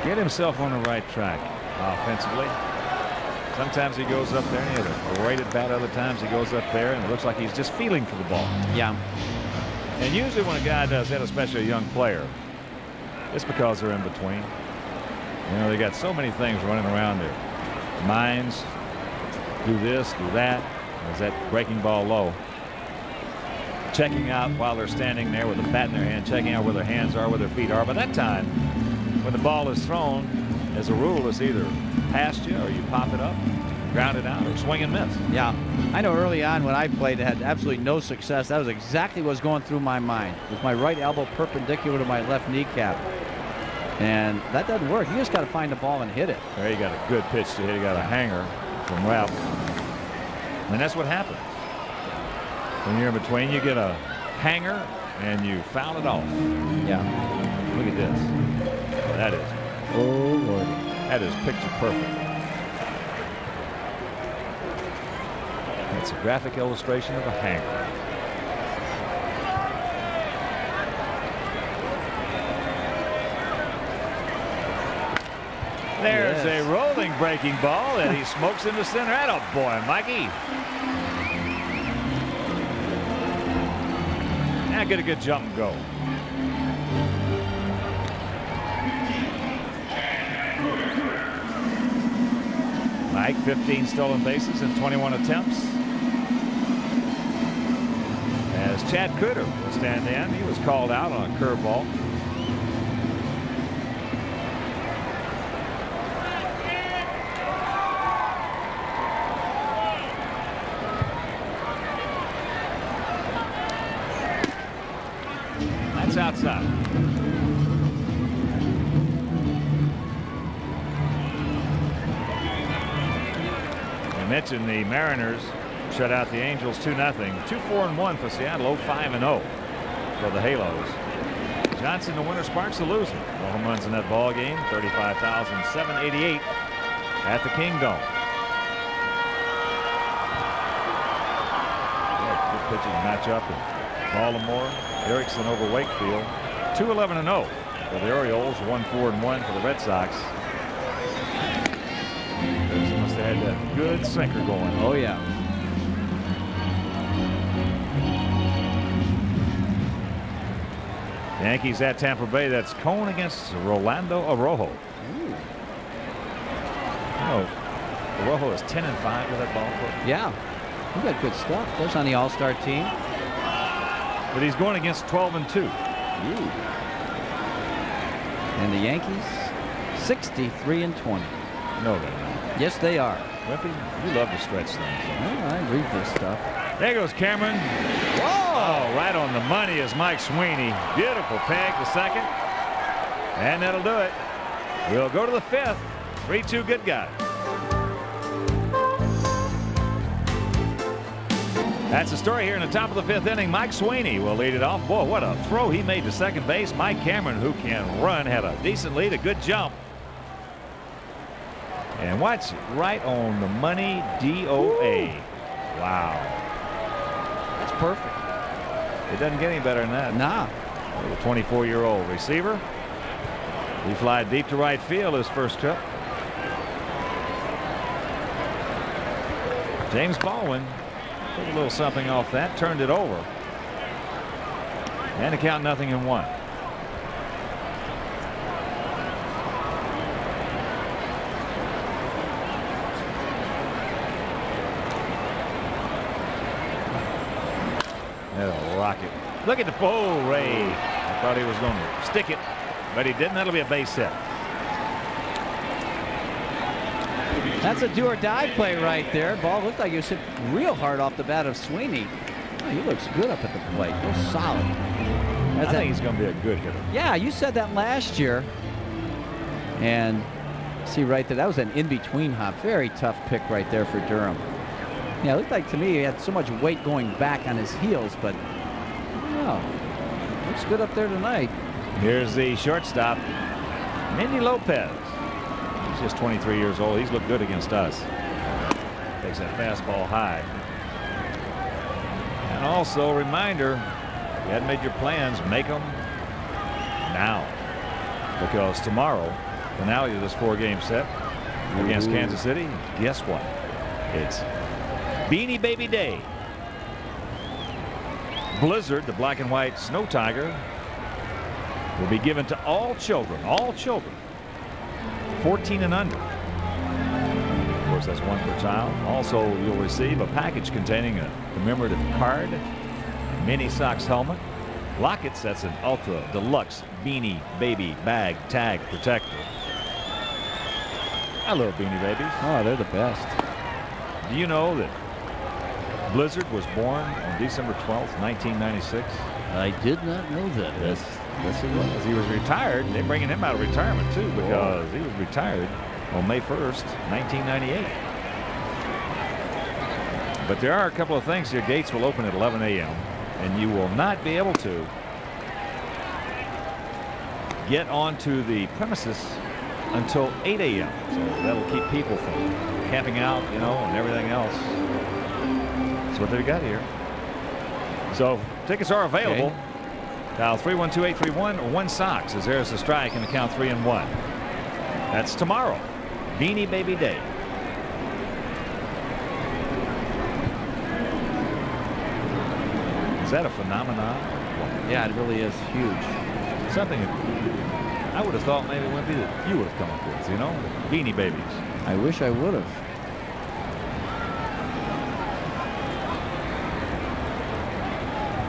get himself on the right track offensively. Sometimes he goes up there and he has a great at bat. Other times he goes up there and it looks like he's just feeling for the ball.
Yeah.
And usually when a guy does that, especially a young player, it's because they're in between. You know, they got so many things running around their minds. Do this, do that. Is that breaking ball low? Checking out while they're standing there with a bat in their hand, checking out where their hands are, where their feet are. By that time, when the ball is thrown, as a rule, it's either past you or you pop it up, ground it out, or swing and miss.
Yeah. I know early on when I played, had absolutely no success. That was exactly what was going through my mind. With my right elbow perpendicular to my left kneecap. And that doesn't work. You just got to find the ball and hit it.
There you got a good pitch to hit. You got a hanger from Ralph. And that's what happens. When you're in between, you get a hanger and you foul it off.
Yeah.
Look at this. That is, oh Lord, that is picture perfect. That's a graphic illustration of a hanger. There's a rolling breaking ball and he smokes into center. Atta boy, Mikey. And get a good jump and go. Mike, 15 stolen bases in 21 attempts. As Chad Cooter will stand in. He was called out on a curveball. That's outside. I mentioned the Mariners shut out the Angels 2-0. 2-4-1 for Seattle. 0-5-0 for the Halos. Johnson, the winner, Sparks, the loser. No home runs in that ball game. 35,788 at the Kingdome. Yeah, good pitching matchup in Baltimore. Erickson over Wakefield. 2-11-0 for the Orioles. 1-4-1 for the Red Sox. Erickson must have had that good sinker going.
Oh yeah.
Yankees at Tampa Bay. That's Cone against Rolando Arrojo. Oh, Arrojo is 10-5 with that ball club.
Yeah. He got good stuff. There's on the All-Star team.
But he's going against 12-2.
And the Yankees 63-20.
No, they're not.
Yes, they are.
Wimpy, you love to stretch things.
Well, I read this stuff.
There goes Cameron. Whoa! Oh, right on the money is Mike Sweeney. Beautiful peg to second. And that'll do it. We'll go to the fifth. 3-2 good guy. That's the story here in the top of the fifth inning. Mike Sweeney will lead it off. Boy, what a throw he made to second base. Mike Cameron, who can run, had a decent lead, a good jump. And watch, right on the money, DOA. Wow.
That's perfect.
It doesn't get any better than that.
Nah.
The 24-year-old receiver. He fly deep to right field his first trip. James Baldwin took a little something off that, turned it over. And the count 0-1. That'll rock it. Look at the pole, Ray. I thought he was going to stick it, but he didn't. That'll be a base hit.
That's a do-or-die play right there. Ball looked like he was hit real hard off the bat of Sweeney. Oh, he looks good up at the plate. Real solid.
I think he's going to be a good hitter.
Yeah, you said that last year. And see right there, that was an in-between hop. Very tough pick right there for Durham. Yeah, it looked like to me he had so much weight going back on his heels, but oh, looks good up there tonight.
Here's the shortstop, Mindy Lopez. He's just 23 years old. He's looked good against us. Takes that fastball high. And also, reminder, if you hadn't made your plans, make them now. Because tomorrow, finale of this 4-game set against Kansas City, guess what? It's Beanie Baby Day. Blizzard, the black and white snow tiger, will be given to all children, 14 and under. Of course, that's one per child. Also, you'll receive a package containing a commemorative card, mini socks helmet, lockets. That's an ultra deluxe Beanie Baby bag tag protector. I love Beanie Babies.
Oh, they're the best.
Do you know that Blizzard was born on December 12th, 1996?
I did not know that.
Yes, he was. He was retired. They're bringing him out of retirement too, because he was retired on May 1st, 1998. But there are a couple of things here. Gates will open at 11 a.m. and you will not be able to get onto the premises until 8 a.m. So that'll keep people from camping out, you know, and everything else. That's what they've got here. So tickets are available.
Okay.
Dial 312-831-1 Sox as there's the strike in the count 3-1. That's tomorrow. Beanie Baby Day. Is that a phenomenon?
Yeah, it really is huge.
Something I would have thought maybe Wimpy that you would have come up with, you know, Beanie Babies.
I wish I would have.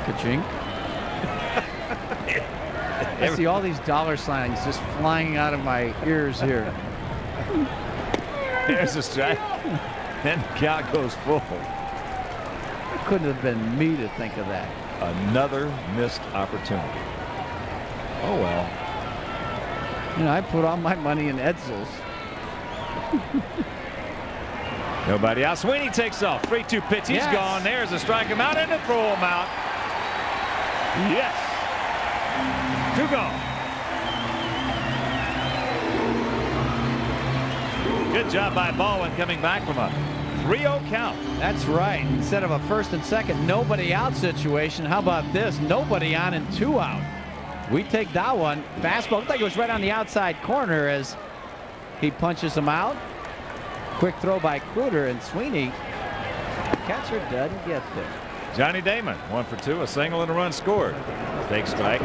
Ka-chink. I see all these dollar signs just flying out of my ears here.
There's a strike. Then the count goes full.
It couldn't have been me to think of that.
Another missed opportunity. Oh, well.
You know, I put all my money in Edsels.
Nobody out. Sweeney takes off. 3-2 pitch. He's gone. There's a strike him out and a throw him out. Yes. 2 gone. Good job by Baldwin coming back from a 3-0 count.
That's right. Instead of a first and second nobody out situation, how about this? Nobody on and 2 out. We take that one. Fastball looked like it was right on the outside corner as he punches him out. Quick throw by Cruder, and Sweeney, catcher, doesn't get there.
Johnny Damon 1 for 2, a single and a run scored. Take strike.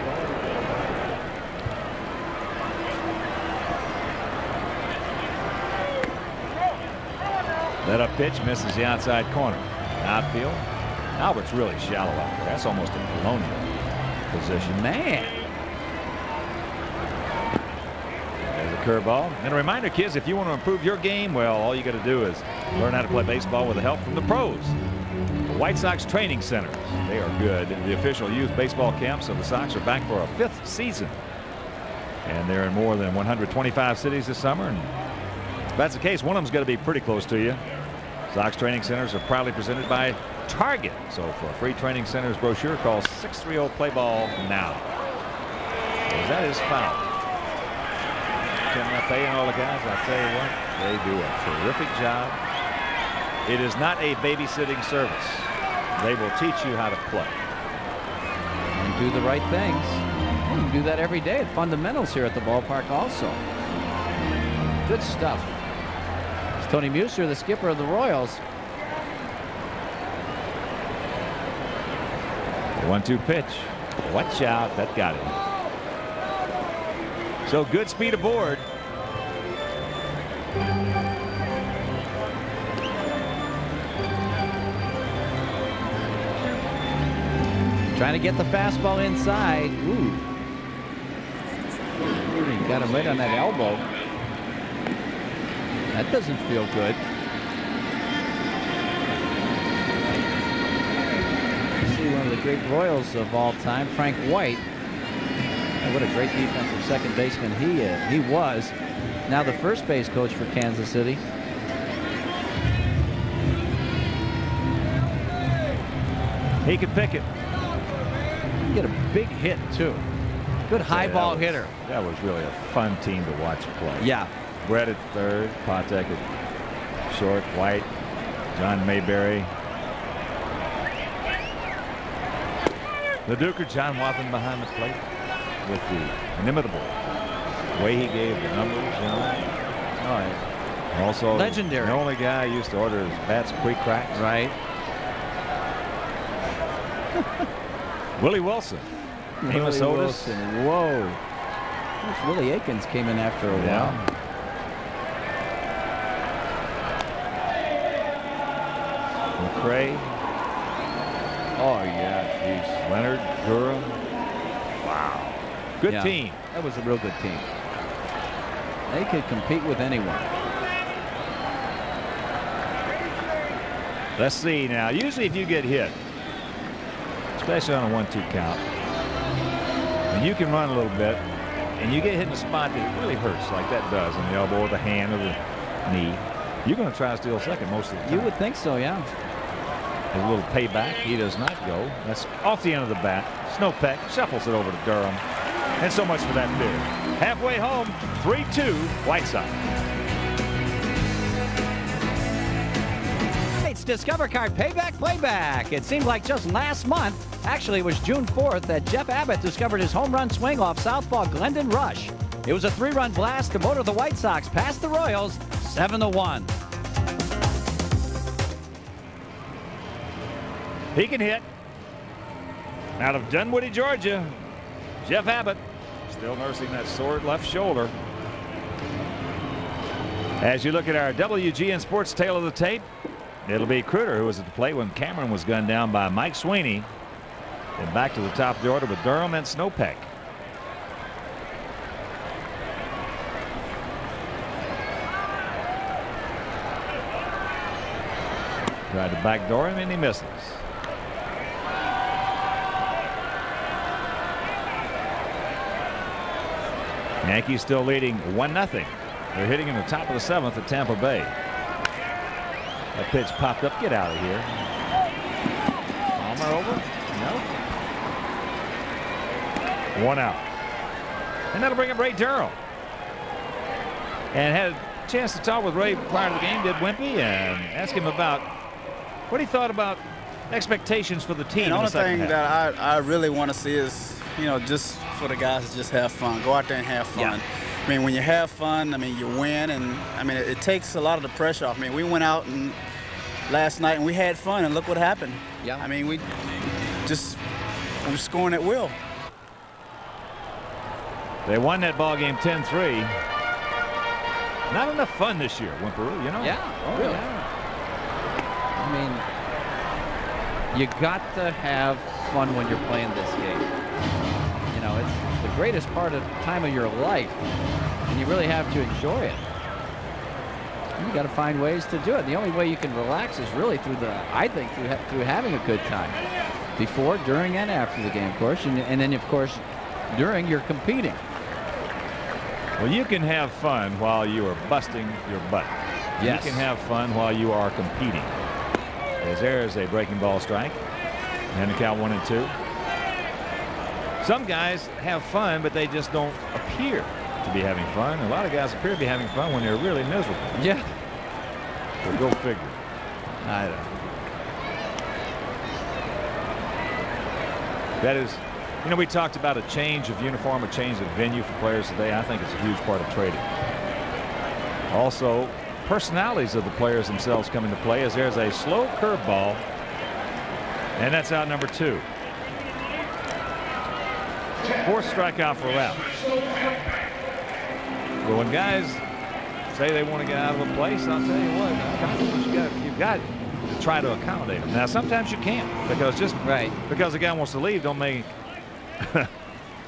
Let up pitch, misses the outside corner. Outfield. Albert's really shallow out there. That's almost a colonial position.
Man.
There's a curveball. And a reminder, kids, if you want to improve your game, well, all you got to do is learn how to play baseball with the help from the pros. The White Sox training centers. They are good. The official youth baseball camps of the Sox are back for a 5th season. And they're in more than 125 cities this summer. And if that's the case, one of them's going to be pretty close to you. Sox training centers are proudly presented by Target. So for a free training centers brochure, call 630-PLAY-BALL now. That is foul. Can pay all the guys? I tell you what, they do a terrific job. It is not a babysitting service. They will teach you how to play.
And do the right things. You can do that every day at fundamentals here at the ballpark also. Good stuff. It's Tony Muser, the skipper of the Royals.
1-2 pitch. Watch out. That got him. So good speed aboard.
Trying to get the fastball inside. Ooh. He got him right on that elbow. That doesn't feel good. See one of the great Royals of all time, Frank White. What a great defensive second baseman he was. Now the first base coach for Kansas City.
He could pick it.
Get a big hit too. Good high ball hitter.
That was really a fun team to watch play.
Yeah.
Brett at third, Patek at short, White, John Mayberry. The Duker, John Wathan behind the plate with the inimitable way he gave the numbers, you know. All right. Also
legendary.
The only guy who used to order his bats pre-cracked.
Right.
Willie Wilson. Amos Otis.
Whoa. Willie Aikens came in after a while.
McRae.
Oh, yeah, jeez.
Leonard, Durham. Wow. Good team.
That was a real good team. They could compete with anyone.
Let's see now. Usually if you get hit, especially on a 1-2 count, and you can run a little bit, and you get hit in a spot that really hurts, like that does, in the elbow or the hand or the knee, you're going to try to steal second most of the time.
You would think so, yeah.
A little payback. He does not go. That's off the end of the bat. Snowpeck shuffles it over to Durham. And so much for that bid. Halfway home, 3-2 White Sox.
It's Discover Card Playback. It seemed like just last month, actually it was June 4th, that Jeff Abbott discovered his home run swing off southpaw Glendon Rush. It was a 3-run blast to motor the White Sox past the Royals 7-1.
He can hit. Out of Dunwoody, Georgia, Jeff Abbott still nursing that sore left shoulder. As you look at our WGN Sports Tale of the Tape, it'll be Kruder who was at the plate when Cameron was gunned down by Mike Sweeney. And back to the top of the order with Durham and Snopek. Tried to backdoor him and he misses. Yankees still leading 1-0. They're hitting in the top of the 7th at Tampa Bay. That pitch popped up. Get out of here. Palmer over. No. 1 out. And that'll bring up Ray Durham. And had a chance to talk with Ray prior to the game, did Wimpy, and ask him about what he thought about expectations for the team.
The only thing
half.
that I really want to see is, just for the guys to just have fun. Go out there and have fun.
Yeah.
I mean, when you have fun, you win, and it takes a lot of the pressure off. We went out and last night and we had fun, and look what happened.
Yeah.
We were scoring at will.
They won that ball game 10-3. Not enough fun this year, Wimperoo,
Yeah. Oh,
really.
Yeah. You got to have fun when you're playing this game. It's the greatest time of your life, and you really have to enjoy it. You got to find ways to do it. The only way you can relax is really through having a good time, before, during, and after the game, of course, and then of course during you're competing.
Well, you can have fun while you are busting your butt.
Yes.
You can have fun while you are competing. As there is a breaking ball strike, and the count 1-2. Some guys have fun, but they just don't appear to be having fun. A lot of guys appear to be having fun when they're really miserable.
Yeah.
So go figure.
I don't know.
That is, we talked about a change of uniform, a change of venue for players today. I think it's a huge part of trading. Also, personalities of the players themselves come into play as there's a slow curveball, and that's out number 2. 4th strikeout for Ralph. But when guys say they want to get out of a place, I'll tell you what, you've got to try to accommodate them. Now, sometimes you can't, because because the guy wants to leave, don't make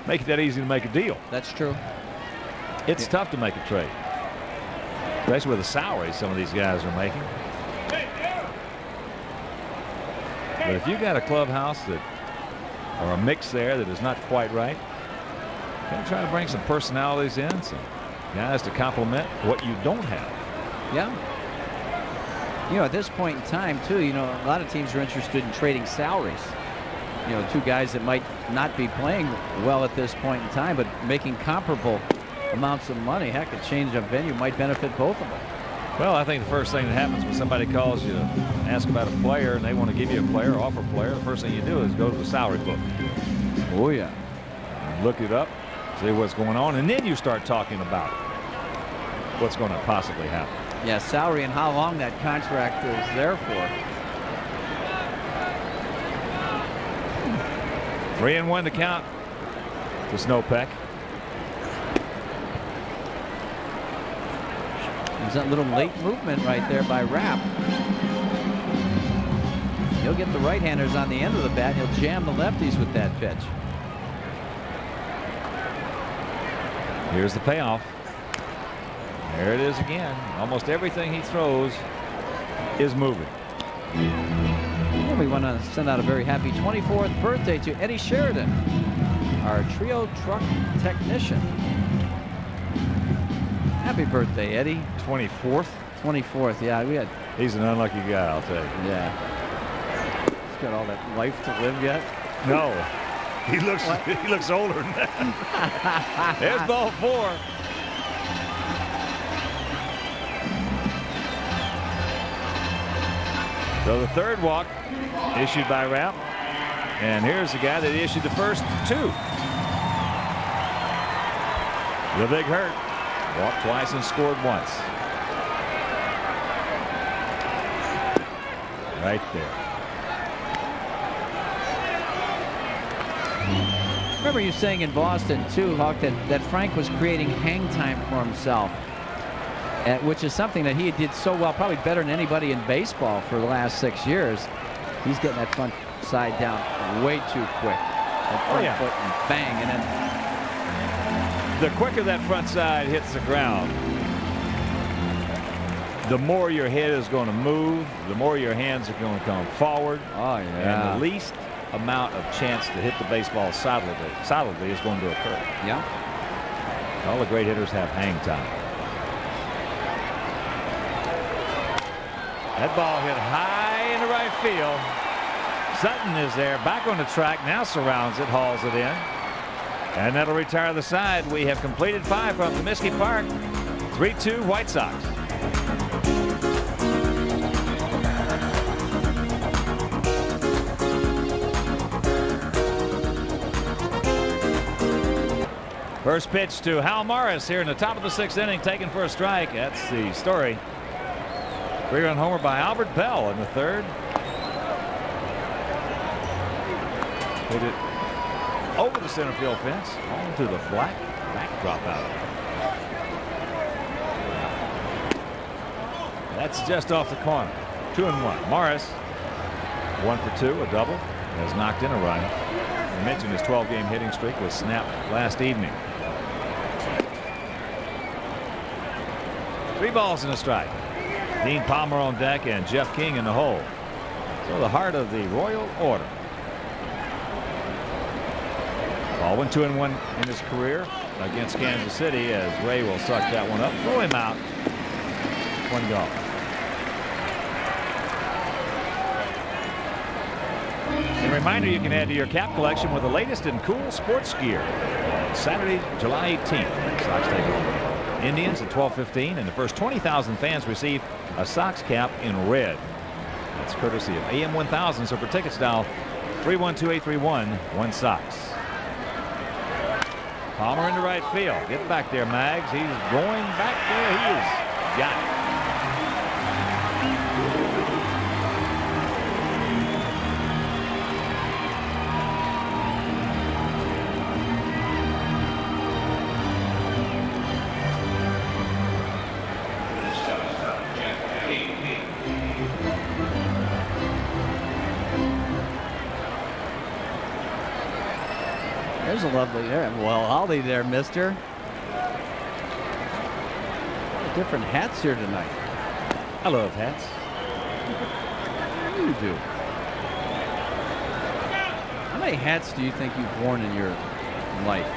make it that easy to make a deal.
That's true.
It's tough to make a trade, especially with the salaries some of these guys are making. But if you got a clubhouse or a mix there that is not quite right, you got to try to bring some personalities in, some guys to complement what you don't have.
Yeah. At this point in time, too, a lot of teams are interested in trading salaries. 2 guys that might not be playing well at this point in time, but making comparable amounts of money. Heck, a change of venue might benefit both of them.
Well, I think the first thing that happens when somebody calls you to ask about a player and they want to give you a player, offer a player, the first thing you do is go to the salary book.
Oh, yeah.
Look it up, see what's going on, and then you start talking about what's going to possibly happen.
Yeah, salary and how long that contract is there for.
3-1 to count to Snopek.
There's that little late movement right there by Rapp. He'll get the right-handers on the end of the bat. He'll jam the lefties with that pitch.
Here's the payoff. There it is again. Almost everything he throws is moving.
And we want to send out a very happy 24th birthday to Eddie Sheridan, our trio truck technician. Happy birthday, Eddie.
24th?
24th, yeah.
He's an unlucky guy, I'll tell you.
Yeah. He's got all that life to live yet.
No. He looks older than that. There's ball 4. So the 3rd walk issued by Rapp. And here's the guy that issued the first 2. The big hurt. Walked twice and scored once. Right there.
remember you saying in Boston, too, Hawk, that Frank was creating hang time for himself, which is something that he did so well, probably better than anybody in baseball for the last 6 years. He's getting that front side down way too quick. That front foot and bang, and then
the quicker that front side hits the ground, the more your head is going to move, the more your hands are going to come forward.
Oh, yeah.
And the least amount of chance to hit the baseball solidly is going to occur.
Yeah.
All the great hitters have hang time. That ball hit high into right field. Sutton is there, back on the track, now surrounds it, hauls it in. And that'll retire the side. We have completed 5 from Comiskey Park. 3-2 White Sox. First pitch to Hal Morris here in the top of the 6th inning, taken for a strike. That's the story. 3-run homer by Albert Bell in the 3rd. Hit it over the center field fence onto the black backdrop out. That's just off the corner. 2-1. Morris 1 for 2, a double, has knocked in a run. I mentioned his 12-game hitting streak was snapped last evening. 3 balls and a strike. Dean Palmer on deck and Jeff King in the hole. So the heart of the Royal Order. Baldwin 2-1 in his career against Kansas City, as Ray will suck that one up, throw him out. 1 gone. And a reminder, you can add to your cap collection with the latest in cool sports gear. Saturday, July 18th. Sox take over Indians at 12:15, and the first 20,000 fans receive a Sox cap in red. That's courtesy of AM 1000. So for tickets, dial 312-831-1-SOX. Palmer into right field. Get back there, Mags. He's going back there. He is got it.
There's a lovely there. Well, howdy there, mister. Different hats here tonight.
I love hats.
You do. How many hats do you think you've worn in your life?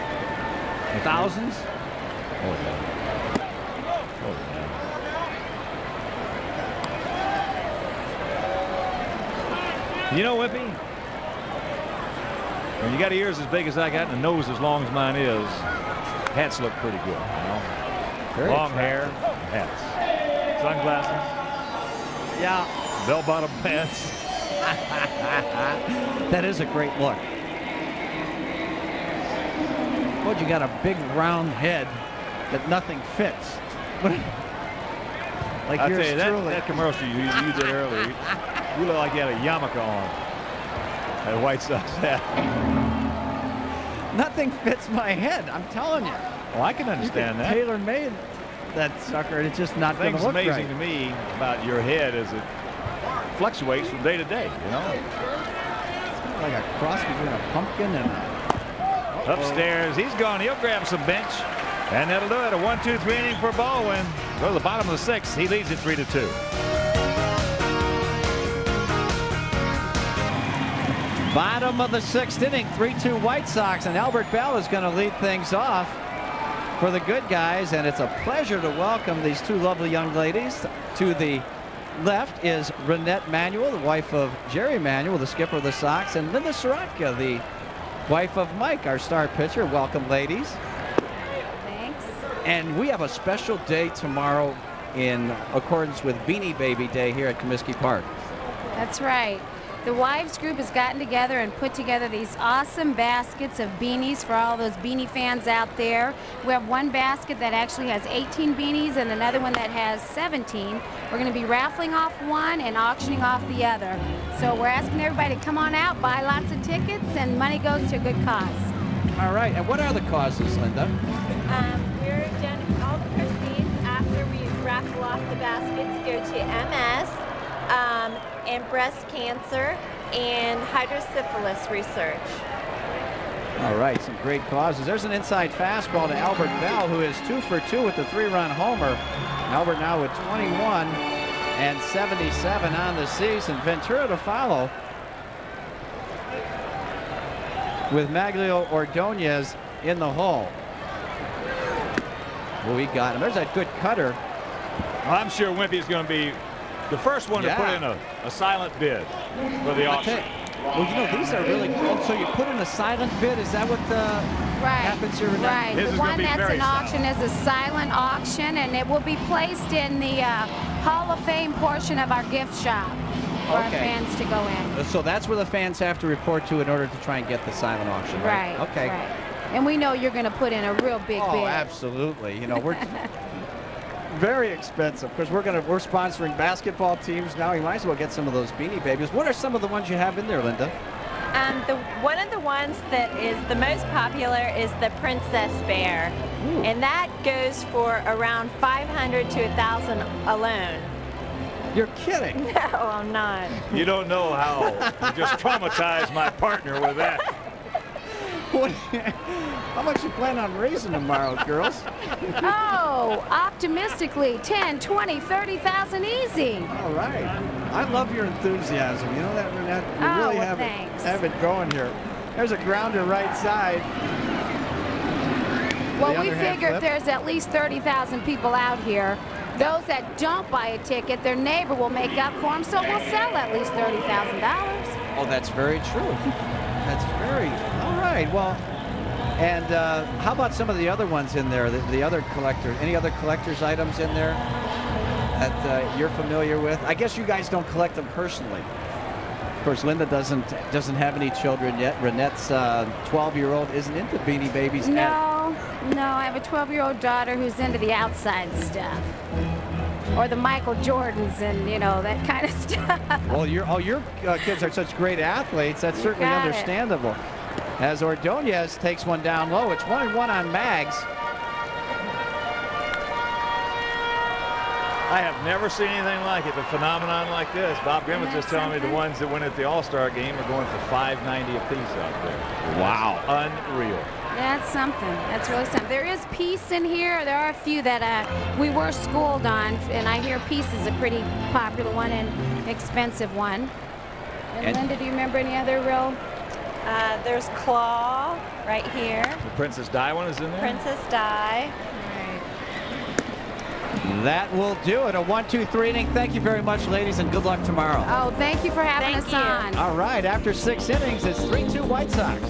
Thousands?
Oh, yeah. Oh, yeah. You know, Wimpy, when you got ears as big as I got and a nose as long as mine is, hats look pretty good. You know? Long hair, hats, sunglasses,
yeah,
bell-bottom pants.
That is a great look. Well, you got a big round head that nothing fits. Like
I
yours
tell you,
truly.
that commercial you did earlier, you look like you had a yarmulke on. That White Sox hat.
Nothing fits my head. I'm telling you.
Well, I can understand that.
Tailor-made that sucker, and it's just not going to
Thing's
look
amazing
right.
to me about your head is it fluctuates from day to day. You know,
Like a cross between a pumpkin and a...
upstairs, he's gone. He'll grab some bench, and that'll do it. A 1-2-3 inning for Baldwin. Go to the bottom of the 6th. He leads it 3-2.
Bottom of the 6th inning, 3-2 White Sox, and Albert Bell is going to lead things off for the good guys, and it's a pleasure to welcome these 2 lovely young ladies. To the left is Renette Manuel, the wife of Jerry Manuel, the skipper of the Sox, and Linda Sorotka, the wife of Mike, our star pitcher. Welcome, ladies.
Thanks.
And we have a special day tomorrow in accordance with Beanie Baby Day here at Comiskey Park.
That's right. The wives group has gotten together and put together these awesome baskets of beanies for all those beanie fans out there. We have one basket that actually has 18 beanies and another one that has 17. We're going to be raffling off one and auctioning off the other. So we're asking everybody to come on out, buy lots of tickets, and money goes to a good cause.
All right, and what are the causes, Linda?
We're done all the proceeds after we raffle off the baskets go to MS and breast cancer and hydrosyphilis research.
All right, some great causes. There's an inside fastball to Albert Bell, who is 2 for 2 with the 3-run homer. Albert now with 21 and 77 on the season. Ventura to follow with Maglio Ordonez in the hole. Well, we got him. There's that good cutter.
Well, I'm sure Wimpy's going to be the first one to put in a silent bid for the auction.
Well, you know, these are really cool. So you put in a silent bid. Is that what happens here?
Right.
This
The
is gonna
one
be
that's
very
an auction is a silent auction, and it will be placed in the Hall of Fame portion of our gift shop for our fans to go in.
So that's where the fans have to report to in order to try and get the silent auction, right? Okay.
Right. And we know you're going to put in a real big bid.
Oh, absolutely. You know, we're very expensive because we're sponsoring basketball teams now. You might as well get some of those Beanie Babies. What are some of the ones you have in there, Linda?
One of the ones that is the most popular is the Princess Bear.
Ooh.
And that goes for around $500 to $1,000 alone.
You're kidding.
No, I'm not.
You don't know how you just traumatized my partner with that.
How much you plan on raising tomorrow, girls?
Oh, optimistically, 10, 20, 30,000 easy.
All right. I love your enthusiasm. You know that, Renette? You really have it going here. There's a grounder right side.
Well, we figure if there's at least 30,000 people out here, those that don't buy a ticket, their neighbor will make up for them, so we'll sell at least $30,000.
Oh, that's very true. That's very, all right. Well, and how about some of the other ones in there, the other collectors? Any other collector's items in there that you're familiar with? I guess you guys don't collect them personally. Of course, Linda doesn't have any children yet. Renette's 12-year-old isn't into Beanie Babies.
No, I have a 12-year-old daughter who's into the outside stuff. Or the Michael Jordans and, you know, that kind of stuff.
Well, your kids are such great athletes. That's certainly understandable. As Ordonez takes one down low, it's 1-1 on Mags.
I have never seen anything like it, a phenomenon like this. Bob Grimm was just telling me the ones that went at the All-Star game are going for $5.90 a piece out there.
Wow.
That's unreal.
That's something. That's really something. There is Peace in here. There are a few that we were schooled on, and I hear Peace is a pretty popular one and expensive one. And Linda, do you remember any other real?
There's Claw right here.
The Princess Di one is in there?
Princess Di.
That will do it. A 1-2-3 inning. Thank you very much, ladies, and good luck tomorrow.
Oh, thank you for having us on.
All right, after 6 innings, it's 3-2 White Sox.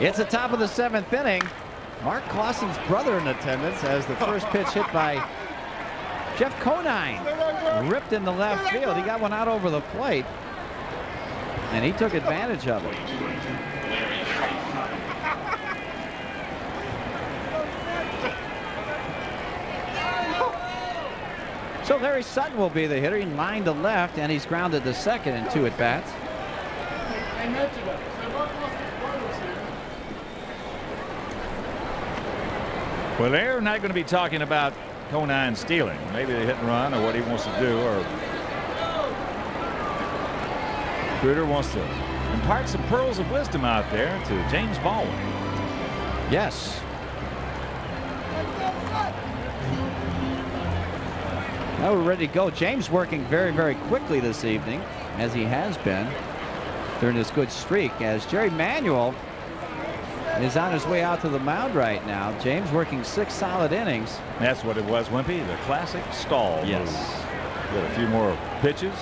It's the top of the 7th inning. Mark Clausen's brother in attendance as the first pitch hit by Jeff Conine. Ripped in the left field. He got one out over the plate, and he took advantage of it. So Larry Sutton will be the hitter. He lined to left, and he's grounded to second in 2 at-bats.
Well, they're not going to be talking about Conine stealing. Maybe the hit and run or what he wants to do. Or Gruder wants to impart some pearls of wisdom out there to James Baldwin.
Yes. Now we're ready to go. James working very, very quickly this evening, as he has been during this good streak, as Jerry Manuel is on his way out to the mound right now. James working 6 solid innings.
That's what it was, Wimpy, the classic stall.
Yes.
Got a few more pitches.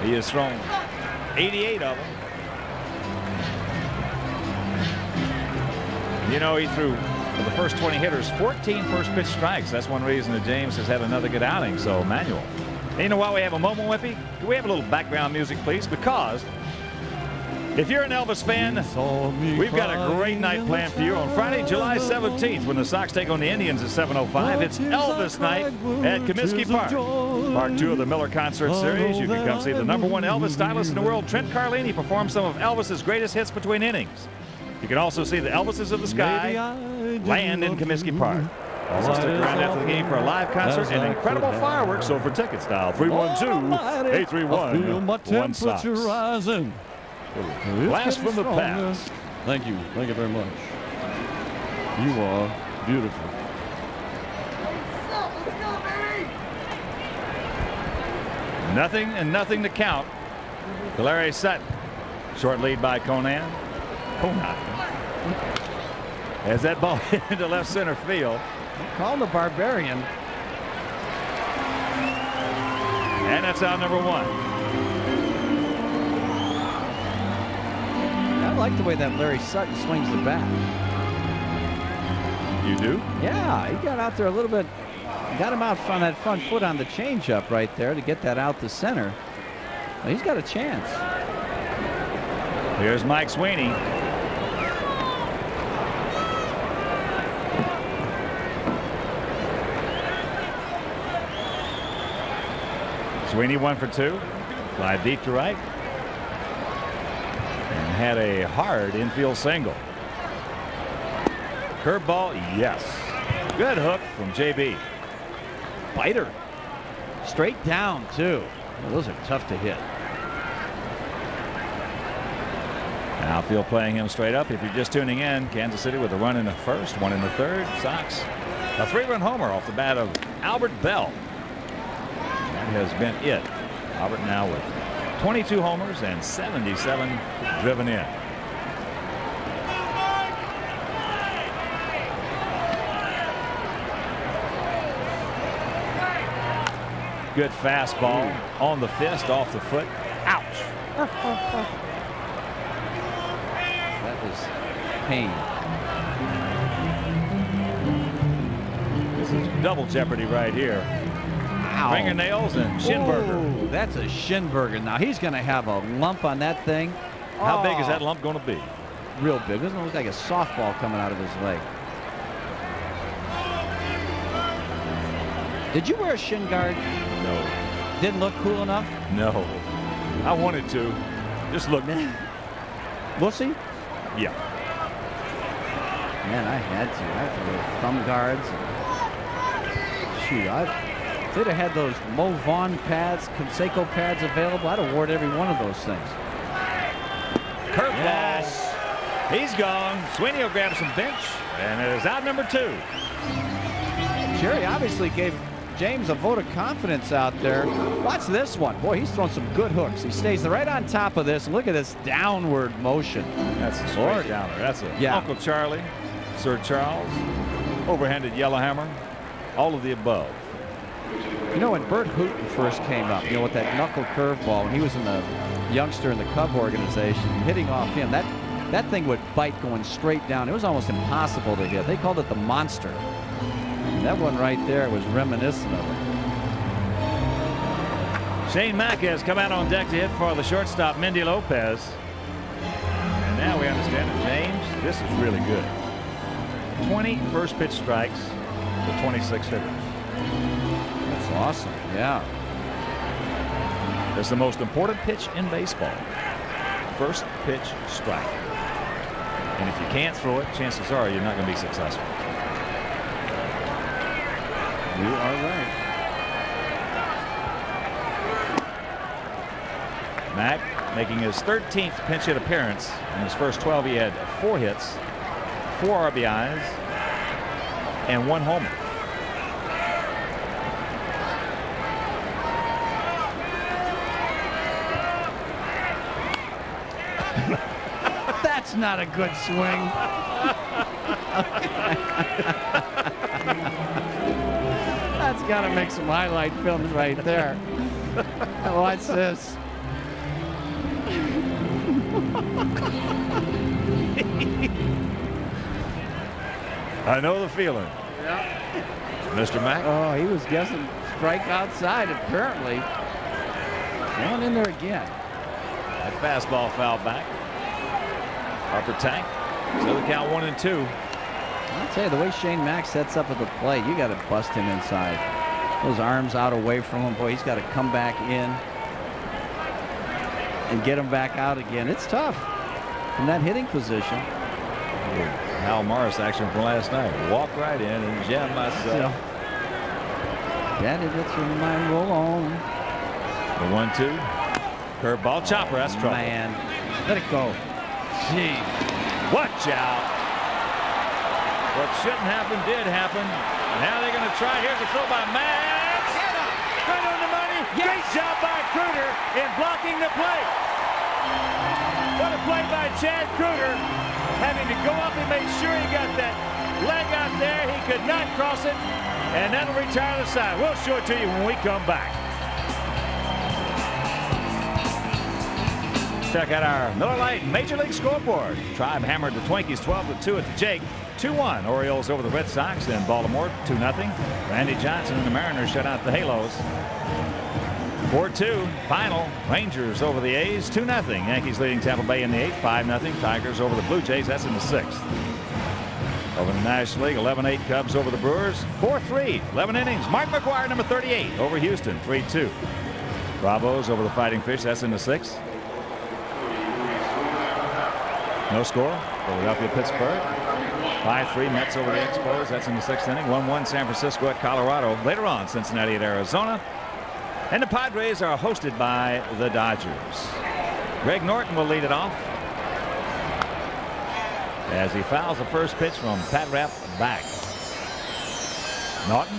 He has thrown 88 of them. You know, he threw for the first 20 hitters 14 first pitch strikes. That's one reason that James has had another good outing. So Manuel. And you know what? We have a moment, Wimpy. Can we have a little background music, please? Because if you're an Elvis fan, we've got a great night planned for you on Friday, July 17th, when the Sox take on the Indians at 7:05. It's Elvis night at Comiskey Park. Part 2 of the Miller Concert Series. You can come see the #1 Elvis stylist in the world, Trent Carlini, perform some of Elvis's greatest hits between innings. You can also see the Elvises of the Sky land in Comiskey Park. Also stick around after the game for a live concert and incredible fireworks. So for tickets, dial 312-831-1SOX. Blast from the past.
Thank you. Thank you very much. You are beautiful.
Nothing and nothing to count. Larry Sutton. Short lead by Conan. As that ball hit into left center field.
Called the Barbarian.
And that's out #1.
I like the way that Larry Sutton swings the bat.
You do?
Yeah, he got out there a little bit. Got him out on that front foot on the changeup right there to get that out to center. Well, he's got a chance.
Here's Mike Sweeney. Sweeney 1 for 2. Fly deep to right. And had a hard infield single. Curveball, yes. Good hook from JB.
Biter. Straight down, too. Well, those are tough to hit.
Outfield playing him straight up. If you're just tuning in, Kansas City with a run in the first, 1 in the third. Sox a 3-run homer off the bat of Albert Bell. That has been it. Albert now with 22 homers and 77 driven in. Good fastball on the fist, off the foot. Ouch.
That was pain.
This is double jeopardy right here.
Ow.
Fingernails and Shinburger.
Whoa, that's a Shinburger. Now he's going to have a lump on that thing.
How big is that lump going to be?
Real big. Doesn't look like a softball coming out of his leg. Did you wear a shin guard?
No.
Didn't look cool enough?
No. I wanted to. Just look.
Wussy?
Yeah.
Man, I had to. I had to wear thumb guards. Shoot, if they'd have had those Mo Vaughn pads, Conseco pads available, I'd have worn every one of those things.
Curveball. Yes. He's gone. Sweeney will grab some bench, and it is out #2.
Jerry obviously gave James a vote of confidence out there. Watch this one. Boy, he's thrown some good hooks. He stays right on top of this. And look at this downward motion.
That's a straight downer. That's a Uncle Charlie, Sir Charles, overhanded Yellowhammer, all of the above.
You know, when Bert Hooton first came up, you know, with that knuckle curveball, when he was in the youngster in the Cub organization, hitting off him, that thing would bite going straight down. It was almost impossible to hit. They called it the monster. That one right there was reminiscent of it.
Shane Mack has come out on deck to hit for the shortstop, Mendy Lopez. And now we understand that, James, this is really good. 20 first pitch strikes with 26 hitters.
That's awesome. Yeah.
It's the most important pitch in baseball. First pitch strike. And if you can't throw it, chances are you're not going to be successful.
You are right.
Mack making his 13th pinch hit appearance. In his first 12, he had 4 hits, 4 RBIs, and 1 homer.
That's not a good swing. That's got to make some highlight films right there. Watch this.
I know the feeling.
Yeah.
Mr. Mack.
Oh, he was guessing strike outside, apparently. Going in there again.
That fastball foul back. Upper tank. So the count 1-2.
I'll tell you, the way Shane Mack sets up at the plate, you got to bust him inside. Those arms out away from him. Boy, he's got to come back in and get him back out again. It's tough from that hitting position.
Hal Morris action from last night. Walk right in and jam myself.
Daddy, let your mind roll on.
The 1-2. Curveball chopper. That's trouble.
Man, let it go. Gee.
Watch out. What shouldn't happen did happen. Now they're going to try. Here's the throw by Max. Right on the money. Yes. Great job by Kruger in blocking the play. What a play by Chad Kruger. Having to go up and make sure he got that leg out there. He could not cross it. And that'll retire the side. We'll show it to you when we come back. Check out our Miller Lite Major League scoreboard. Tribe hammered the Twinkies 12-2 at the Jake. 2-1 Orioles over the Red Sox in Baltimore. 2-0. Randy Johnson and the Mariners shut out the Halos. 4-2 final. Rangers over the A's. 2-0. Yankees leading Tampa Bay in the 8th. 5-0. Tigers over the Blue Jays. That's in the 6th. Over in the National League, 11-8 Cubs over the Brewers. 4-3. 11 innings. Mark McGwire, number 38, over Houston. 3-2. Bravos over the Fighting Fish. That's in the 6th. No score. Philadelphia, Pittsburgh. 5-3 Mets over the Expos. That's in the 6th inning. 1-1 San Francisco at Colorado. Later on, Cincinnati at Arizona. And the Padres are hosted by the Dodgers. Greg Norton will lead it off as he fouls the first pitch from Pat Rapp back. Norton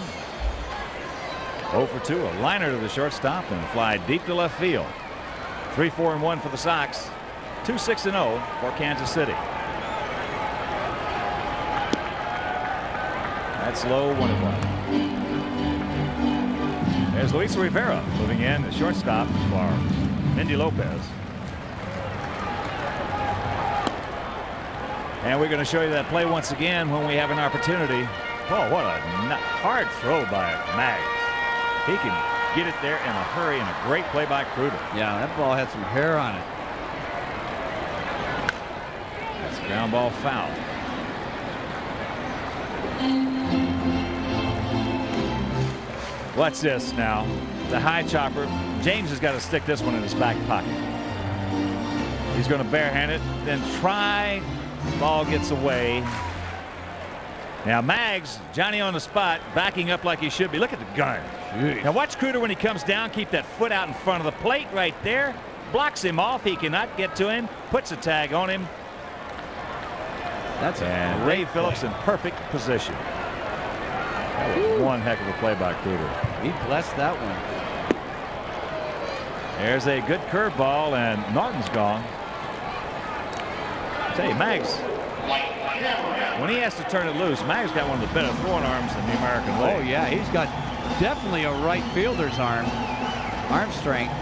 0 for 2. A liner to the shortstop and a fly deep to left field. 3-4-1 for the Sox. 2-6-0 for Kansas City. That's low, 1-1. There's Luis Rivera moving in the shortstop for Mindy Lopez. And we're going to show you that play once again when we have an opportunity. Oh, what a hard throw by Maggs. He can get it there in a hurry, and a great play by Kruger.
Yeah, that ball had some hair on it.
That's a ground ball foul. What's this now? The high chopper. James has got to stick this one in his back pocket. He's going to barehand it, then try. Ball gets away. Now Maggs, Johnny on the spot, backing up like he should be. Look at the gun. Jeez. Now watch Kruger when he comes down. Keep that foot out in front of the plate right there. Blocks him off. He cannot get to him. Puts a tag on him.
That's
and Ray Phillips in perfect position. That was one heck of a play by Kruger.
He blessed that one.
There's a good curveball, and Norton's gone. I tell you, Maggs, when he has to turn it loose, Maggs got one of the better throwing arms in the American League.
Oh yeah, he's got definitely a right fielder's arm strength.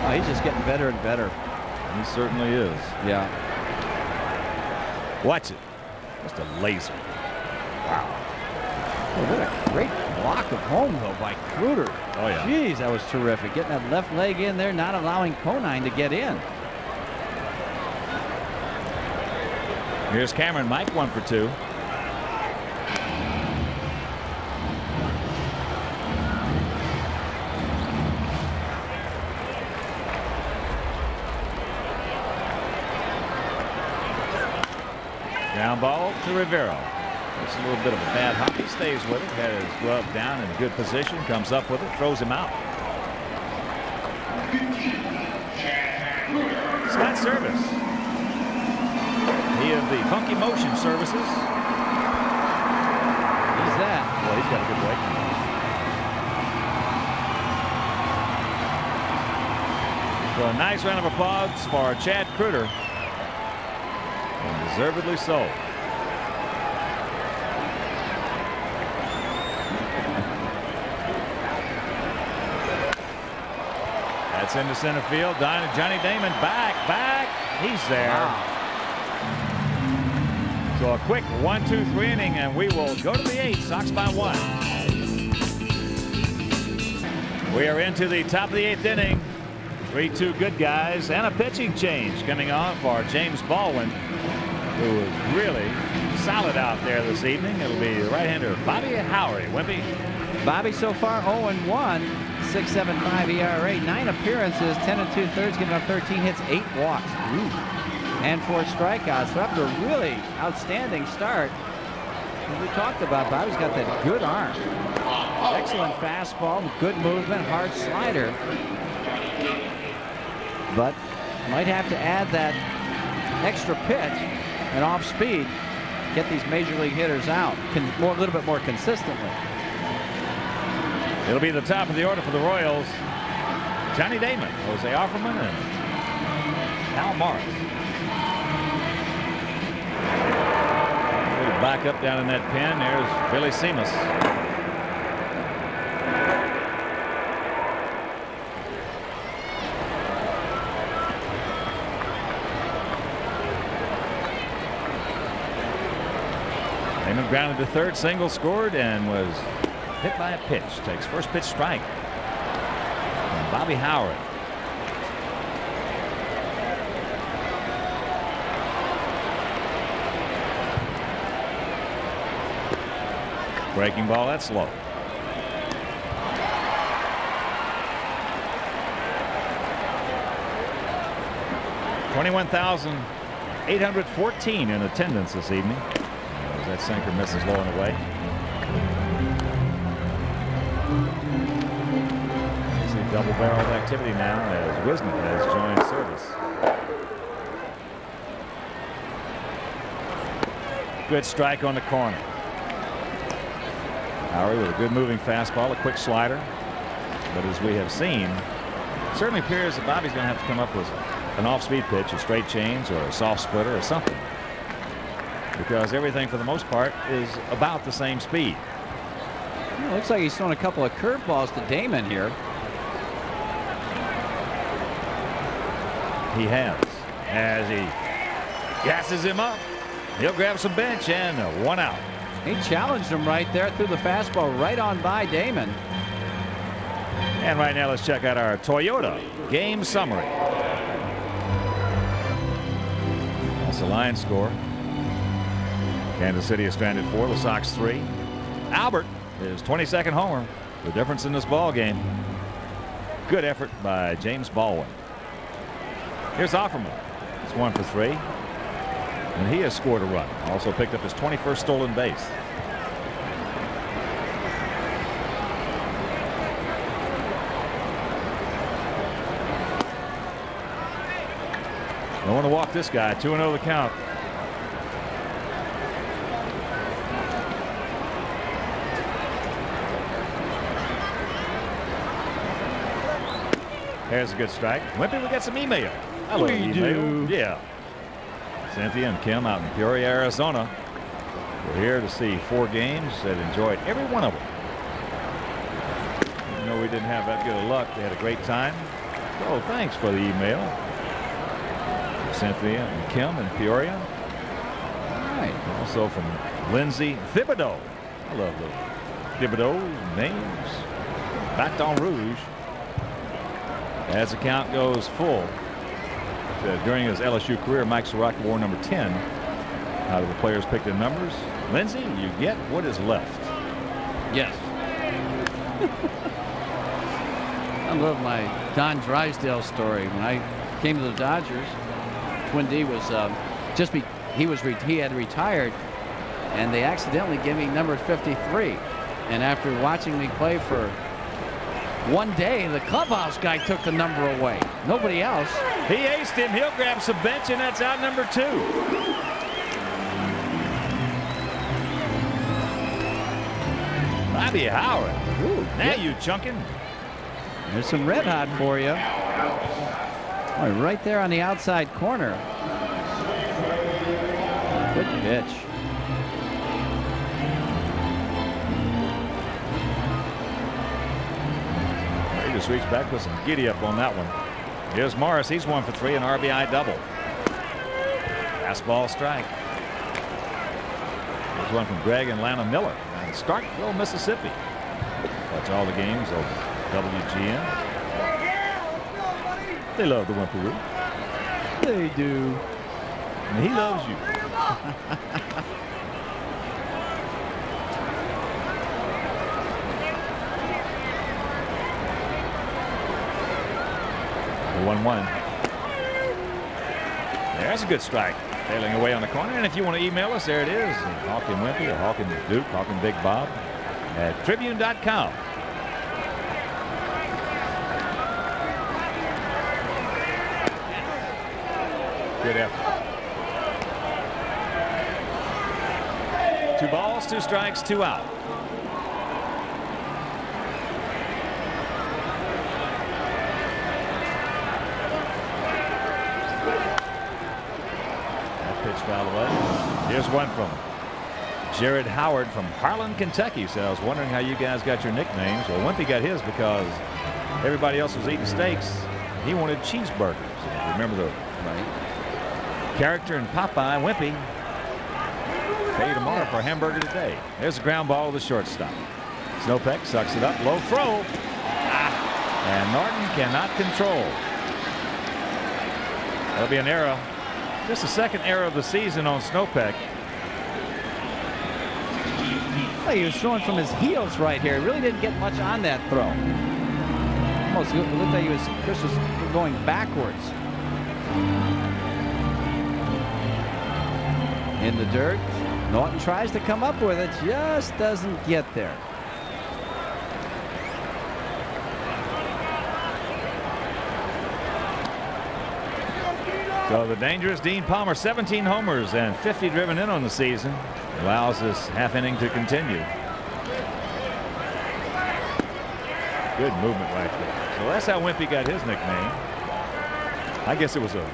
Oh, he's just getting better and better.
He certainly is.
Yeah.
Watch it. Just a laser. Wow.
Oh, what a great block of home, though, by Kruger.
Oh, yeah.
Jeez, that was terrific. Getting that left leg in there, not allowing Conine to get in.
Here's Cameron Mike, 1 for 2. Ground ball to Rivera. It's a little bit of a bad hop. He stays with it. Had his glove down in good position. Comes up with it. Throws him out. Scott Service. He of the Funky Motion Services.
Who's that?
Well, he's got a good weight. So a nice round of applause for Chad Kruger. And deservedly so. That's into center field. Johnny Damon back. He's there.
Wow.
So a quick 1-2-3 inning, and we will go to the 8th. Sox by 1. We are into the top of the 8th inning. 3-2 good guys, and a pitching change coming on for James Baldwin, who was really solid out there this evening. It'll be the right-hander Bobby Howry. Wimpy.
Bobby so far 0-1, 6.75 ERA, 9 appearances, 10 2/3, giving up 13 hits, 8 walks. Ooh. And 4 strikeouts. So after a really outstanding start, as we talked about, Bobby's got that good arm. Excellent fastball, good movement, hard slider. But might have to add that extra pitch and off speed, get these major league hitters out a little bit more consistently.
It'll be the top of the order for the Royals. Johnny Damon, Jose Offerman, and Al Morris. Back up down in that pen. There's Billy Seamus. Damon grounded to third, single, scored, and was hit by a pitch. Takes first pitch strike from Bobby Howry. Breaking ball, that's low. $21,814 in attendance this evening. As that sinker misses low and away. You see double-barreled activity now as Wisnick has joined service. Good strike on the corner. Howry with a good moving fastball, a quick slider. But as we have seen, it certainly appears that Bobby's going to have to come up with an off-speed pitch, a straight change, or a soft splitter, or something. Because everything, for the most part, is about the same speed.
Well, looks like he's throwing a couple of curveballs to Damon here.
He has. As he gasses him up, he'll grab some bench and 1 out.
He challenged him right there, threw the fastball right on by Damon.
And right now, let's check out our Toyota game summary. That's the line score. Kansas City is stranded 4, the Sox 3. Albert, his 22nd homer, the difference in this ball game. Good effort by James Baldwin. Here's Offerman. It's 1 for 3. And he has scored a run. Also picked up his 21st stolen base. Don't want to walk this guy. 2-0 the count. There's a good strike. Wimpy, we got some email. Hello, email. Yeah. Cynthia and Kim out in Peoria, Arizona. We're here to see 4 games that enjoyed every one of them. Even though we didn't have that good of luck, they had a great time. So thanks for the email. Cynthia and Kim in Peoria. All right. Also from Lindsay Thibodeau. I love the Thibodeau names. Baton Rouge. As the count goes full. During his LSU career, Mike Soroka wore number 10. Out of the players picked in numbers, Lindsay, you get what is left.
Yes. I love my Don Drysdale story. When I came to the Dodgers, Twin D was he had retired, and they accidentally gave me number 53. And after watching me play for one day, the clubhouse guy took the number away. Nobody else.
He aced him. He'll grab some bench, and that's out number 2. Bobby Howry. Ooh, now you chunking.
There's some red hot for you. Oh, right there on the outside corner. Good pitch.
He just reached back with some giddy up on that one. Here's Morris. He's 1 for 3, an RBI double. Fastball strike. There's one from Greg and Lana Miller in Starkville, Mississippi. Watch all the games over WGN. They love the Whimperoo.
They do.
And he loves you. The 1-1. There's a good strike. Tailing away on the corner. And if you want to email us, there it is. Hawk and Wimpy, or Hawk and Duke, Hawk and Big Bob at Tribune.com. Good effort. 2 balls, 2 strikes, 2 out. Foul away. Here's one from Jared Howard from Harlan, Kentucky. So I was wondering how you guys got your nicknames. Well, Wimpy got his because everybody else was eating steaks. He wanted cheeseburgers. Remember the character in Popeye, Wimpy. Pay you tomorrow for a hamburger today. There's a ground ball to the shortstop. Snopek sucks it up. Low throw. And Norton cannot control. That'll be an error. Just the second error of the season on Snopek.
Well, he was throwing from his heels right here. He really didn't get much on that throw. Almost looked like Chris was going backwards. In the dirt. Norton tries to come up with it. Just doesn't get there.
So the dangerous Dean Palmer, 17 homers and 50 driven in on the season, allows this half inning to continue. Good movement right there. So that's how Wimpy got his nickname. I guess it was a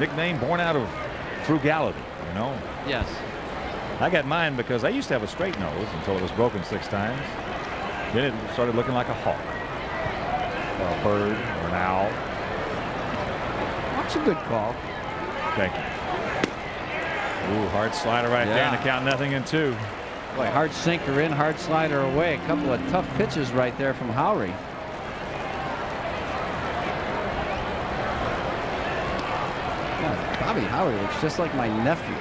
nickname born out of frugality, you know.
Yes.
I got mine because I used to have a straight nose until it was broken 6 times. Then it started looking like a hawk, or a bird, or an owl.
That's a good call.
Thank you. Ooh, hard slider right there, and the count 0-2.
Boy, hard sinker in, hard slider away. A couple of tough pitches right there from Howry. God, Bobby Howry looks just like my nephew.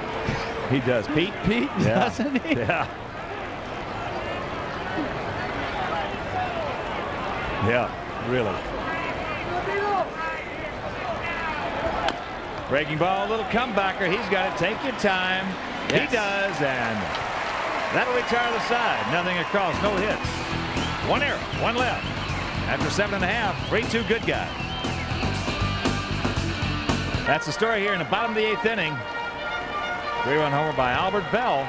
He does. Pete,
yeah. Doesn't he?
Yeah. Yeah, really. Breaking ball, a little comebacker. He's got it. Take your time. Yes. He does, and that'll retire the side. Nothing across, no hits. 1 error, 1 left. After 7.5, 3-2 good guys. That's the story here in the bottom of the 8th inning. 3-run homer by Albert Bell.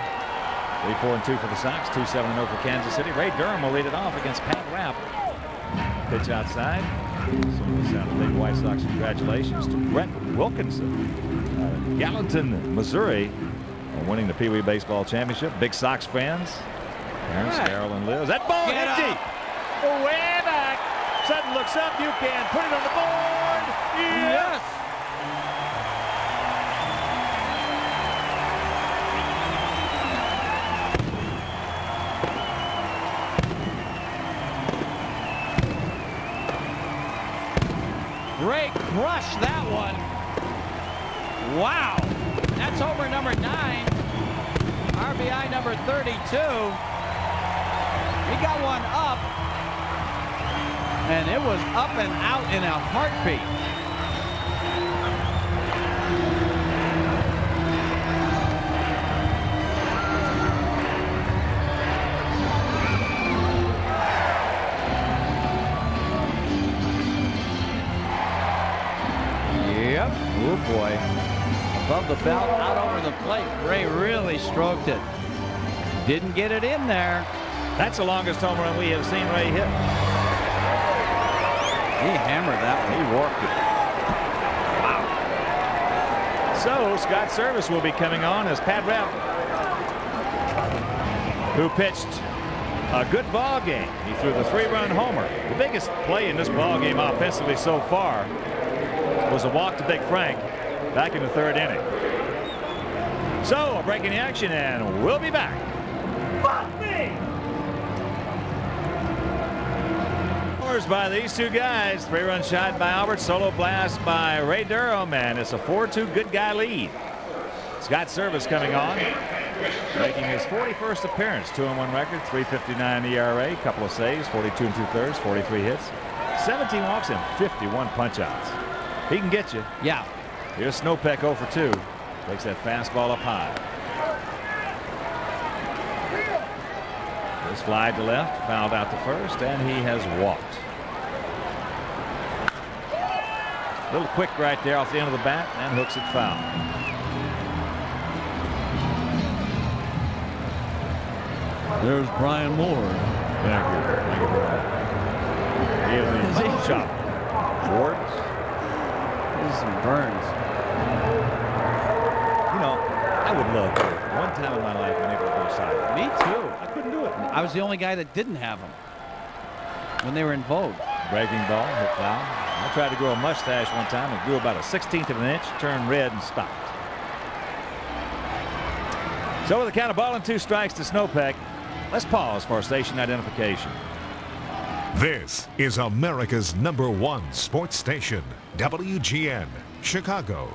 3-4-2 for the Sox. 2-7-0 for Kansas City. Ray Durham will lead it off against Pat Rapp. Pitch outside. So we sound a big White Sox congratulations to Brett Wilkinson, Gallatin, Missouri, winning the Pee Wee Baseball Championship. Big Sox fans. Parents, Carol and Liz. That ball hit deep. Way back. Sutton looks up. You can put it on the board. Yes.
Ray crushed that one. Wow. That's homer number 9. RBI number 32. He got one up. And it was up and out in a heartbeat. Yep. Oh boy. Above the belt, out over the plate. Ray really stroked it. Didn't get it in there.
That's the longest home run we have seen Ray hit.
He hammered that one.
He worked it. Wow. So Scott Service will be coming on as Pat Rapp, who pitched a good ball game. He threw the 3-run homer. The biggest play in this ball game offensively so far was a walk to Big Frank back in the 3rd inning. So a break in the action, and we'll be back. By these two guys. 3-run shot by Albert, solo blast by Ray Durham, and it's a 4-2 good guy lead. Scott Service coming on, making his 41st appearance. 2-1 record, 3.59 ERA, couple of saves, 42 2/3, 43 hits, 17 walks, and 51 punch outs. He can get you.
Yeah.
Here's Snopek 0 for 2. Takes that fastball up high. This fly to left, fouled out to first, and he has walked. A little quick right there off the end of the bat, and hooks it foul.
There's Brian Moore.
Thank you. Thank you for that. He is the shot. Schwartz.
There's some burns.
You know, I would love to. One time in my life, been able to go side.
Me too.
I couldn't do it.
I was the only guy that didn't have them when they were in vogue.
Breaking ball, hit foul. I tried to grow a mustache one time. It grew about a 1/16 of an inch, turned red, and stopped. So with the count of 2 strikes to Snopek, let's pause for station identification.
This is America's #1 sports station, WGN, Chicago.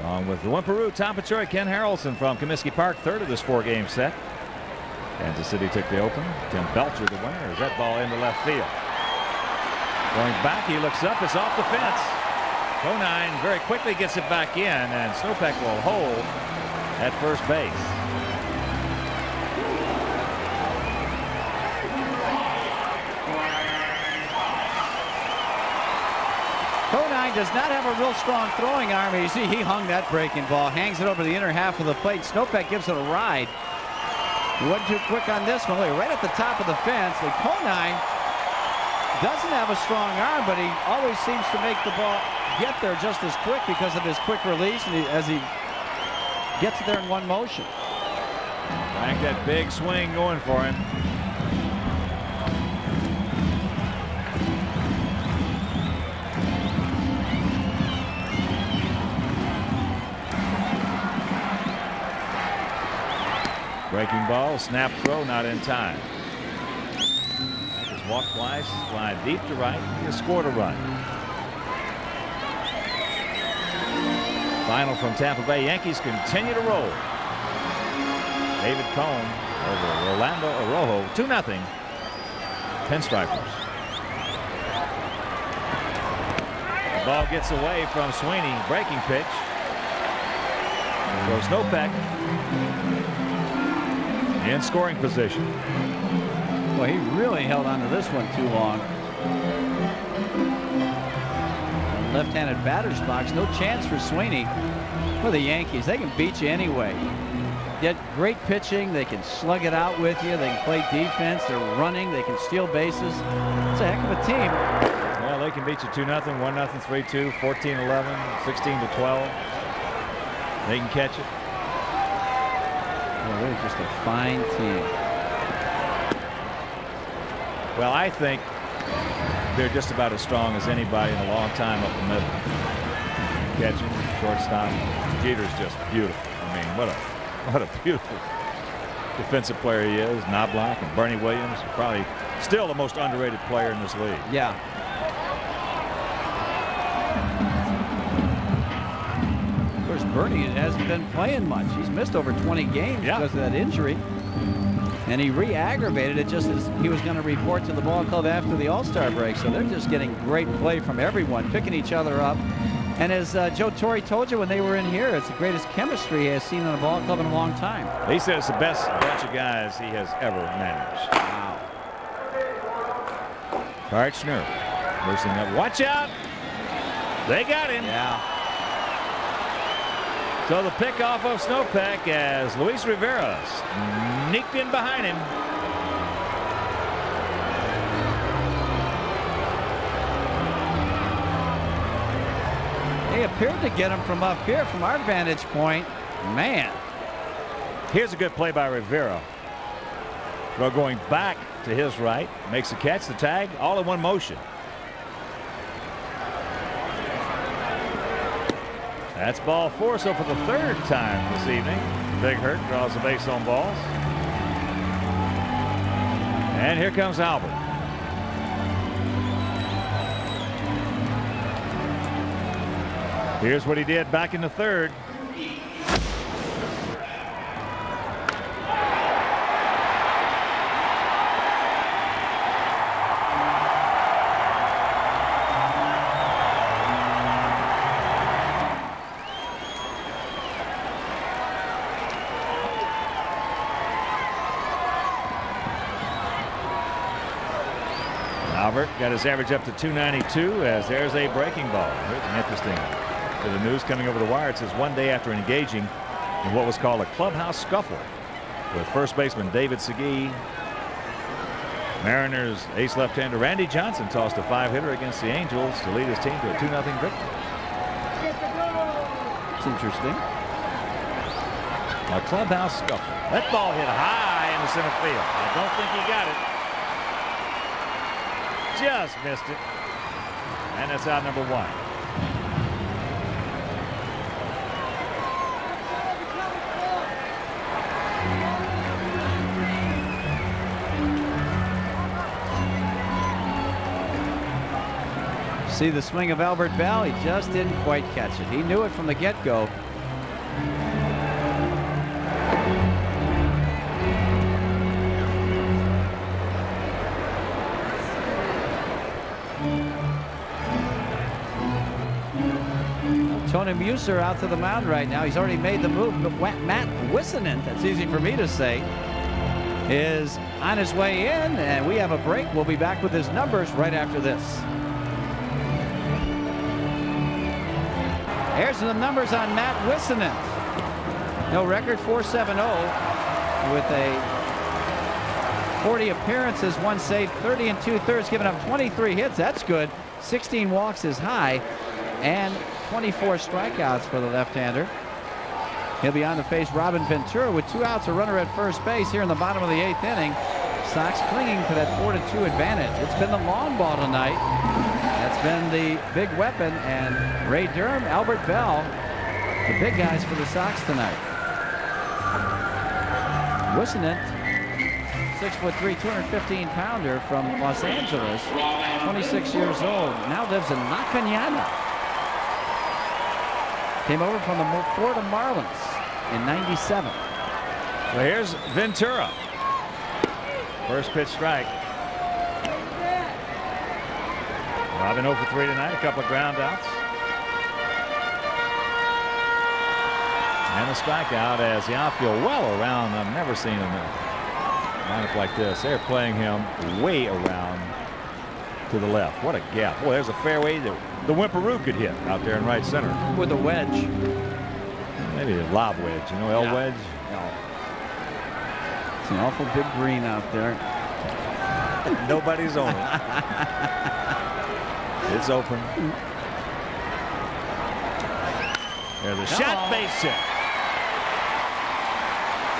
Along with the Wimperoo, Tom Paciori, Ken Harrelson from Comiskey Park, third of this 4-game set. Kansas City took the open. Tim Belcher the winner as that ball into left field. Going back, he looks up, it's off the fence. Conine very quickly gets it back in, and Snopek will hold at first base.
Conine does not have a real strong throwing arm. You see, he hung that breaking ball, hangs it over the inner half of the plate. Snopek gives it a ride. He wasn't too quick on this one. Look, right at the top of the fence. And Conine doesn't have a strong arm, but he always seems to make the ball get there just as quick because of his quick release, and as he gets it there in one motion.
Back that big swing going for him. Breaking ball, snap throw, not in time. Just walk twice, fly deep to right. He has scored a run. Final from Tampa Bay. Yankees continue to roll. David Cone over Orlando Arroyo, 2-0. Pinstripers. The ball gets away from Sweeney. Breaking pitch. Goes Snopek in scoring position.
Well, he really held on to this one too long. Left-handed batter's box, no chance for Sweeney. For the Yankees, they can beat you anyway. Get great pitching, they can slug it out with you, they can play defense, they're running, they can steal bases. It's a heck of a team.
Well, they can beat you 2-0, 1-0, 3-2, 14-11, 16-12. They can catch it.
Well, they're just a fine team.
Well, I think they're just about as strong as anybody in a long time up the middle. Catching, shortstop. Jeter's just beautiful. I mean, what a beautiful defensive player he is. Knobloch and Bernie Williams, probably still the most underrated player in this league.
Yeah. Of course, Bernie hasn't been playing much. He's missed over 20 games because of that injury. And he re-aggravated it just as he was going to report to the ball club after the All-Star break. So they're just getting great play from everyone, picking each other up. And as Joe Torre told you when they were in here, it's the greatest chemistry he has seen on a ball club in a long time.
He said it's the best bunch of guys he has ever managed.
Wow.
Karchner loosening up. Watch out. They got him.
Yeah.
So the pick off of Snopek as Luis Rivera sneaked in behind him.
They appeared to get him from up here from our vantage point. Man.
Here's a good play by Rivera. Throw going back to his right. Makes the catch, the tag, all in one motion. That's ball 4. So for the 3rd time this evening, Big Hurt draws the base on balls. And here comes Albert. Here's what he did back in the 3rd. Albert got his average up to 292 as there's a breaking ball. Here's an interesting bit of news coming over the wire. It says one day after engaging in what was called a clubhouse scuffle with first baseman David Segui, Mariners ace left-hander Randy Johnson tossed a 5-hitter against the Angels to lead his team to a 2-0 victory.
It's interesting.
A clubhouse scuffle. That ball hit high in the center field. I don't think he got it. Just missed it. And that's out number 1.
See the swing of Albert Bell. He just didn't quite catch it. He knew it from the get-go. Tony Muser out to the mound right now. He's already made the move, but Matt Wissenant, that's easy for me to say, is on his way in, and we have a break. We'll be back with his numbers right after this. Here's the numbers on Matt Wissenant. No record, 4.70 with a 40 appearances, 1 save, 30 2/3, giving up 23 hits. That's good. 16 walks is high, and 24 strikeouts for the left-hander. He'll be on to face Robin Ventura with 2 outs, a runner at first base here in the bottom of the 8th inning. Sox clinging to that 4-2 advantage. It's been the long ball tonight. That's been the big weapon, and Ray Durham, Albert Bell, the big guys for the Sox tonight. Wissenant, 6'3", 215-pounder from Los Angeles, 26 years old, now lives in La Cañada. Came over from the Florida Marlins in '97.
So here's Ventura. First pitch strike. Robin 0 for 3 tonight, a couple of ground outs. And a strikeout as the outfield well around. I've never seen a lineup like this. They're playing him way around to the left. What a gap. Boy, there's a fairway that the Whimperoo could hit out there in right center.
With a wedge.
Maybe a lob wedge, you know, L wedge.
No. It's an awful big green out there.
Nobody's on it. It's open. There's a shot, base hit.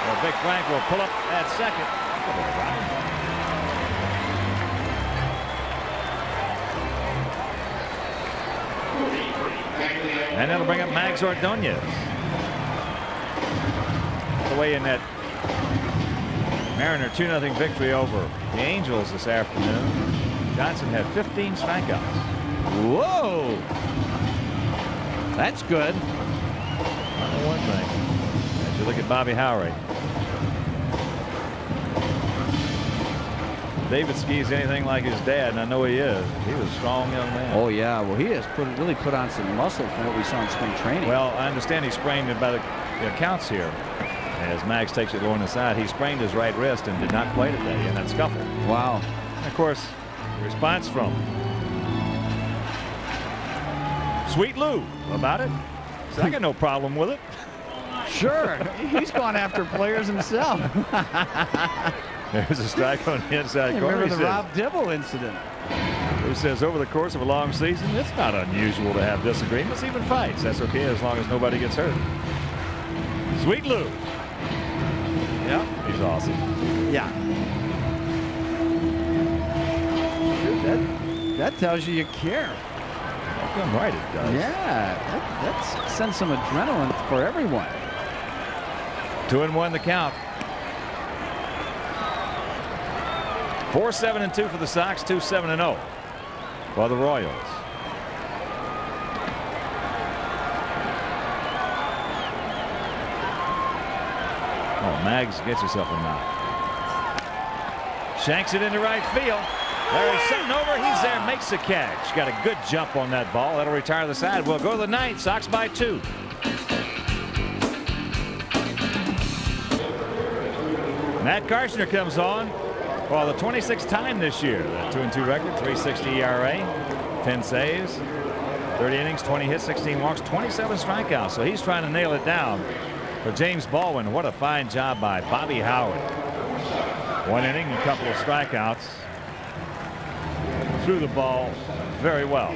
Well, Vic Frank will pull up at second. And that'll bring up Mags Ordonez. The way in that Mariner 2-0 victory over the Angels this afternoon. Johnson had 15 strikeouts.
Whoa! That's good.
I know one thing. As you look at Bobby Howry. David Ski's anything like his dad, and I know he is. He was a strong young man.
Oh yeah, well he has really put on some muscle from what we saw in spring training.
Well, I understand he sprained it by the accounts here. As Max takes it low on the side, he sprained his right wrist and did not play today in that scuffle.
Wow.
And of course, the response from Sweet Lou about it. So I got no problem with it.
Sure, he's gone after players himself.
There's a strike on the inside corner.
Remember the Rob Dibble incident.
Who says over the course of a long season, it's not unusual to have disagreements, even fights. That's okay as long as nobody gets hurt. Sweet Lou. Yeah, he's awesome.
Yeah. That tells you care.
I'm right, it does.
Yeah, that sends some adrenaline for everyone.
2-1 the count. 4-7-2 for the Sox, 2-7-0 for the Royals. Oh, Mags gets herself a knock. Shanks it into right field. Larry Sutton over. He's there, makes the catch. Got a good jump on that ball. That'll retire the side. We'll go to the ninth. Sox by 2. Matt Karshner comes on. Well, the 26th time this year. That 2-2 record, 3.60 ERA, 10 saves, 30 innings, 20 hits, 16 walks, 27 strikeouts. So he's trying to nail it down. For James Baldwin, what a fine job by Bobby Howard. 1 inning, a couple of strikeouts. Threw the ball very well.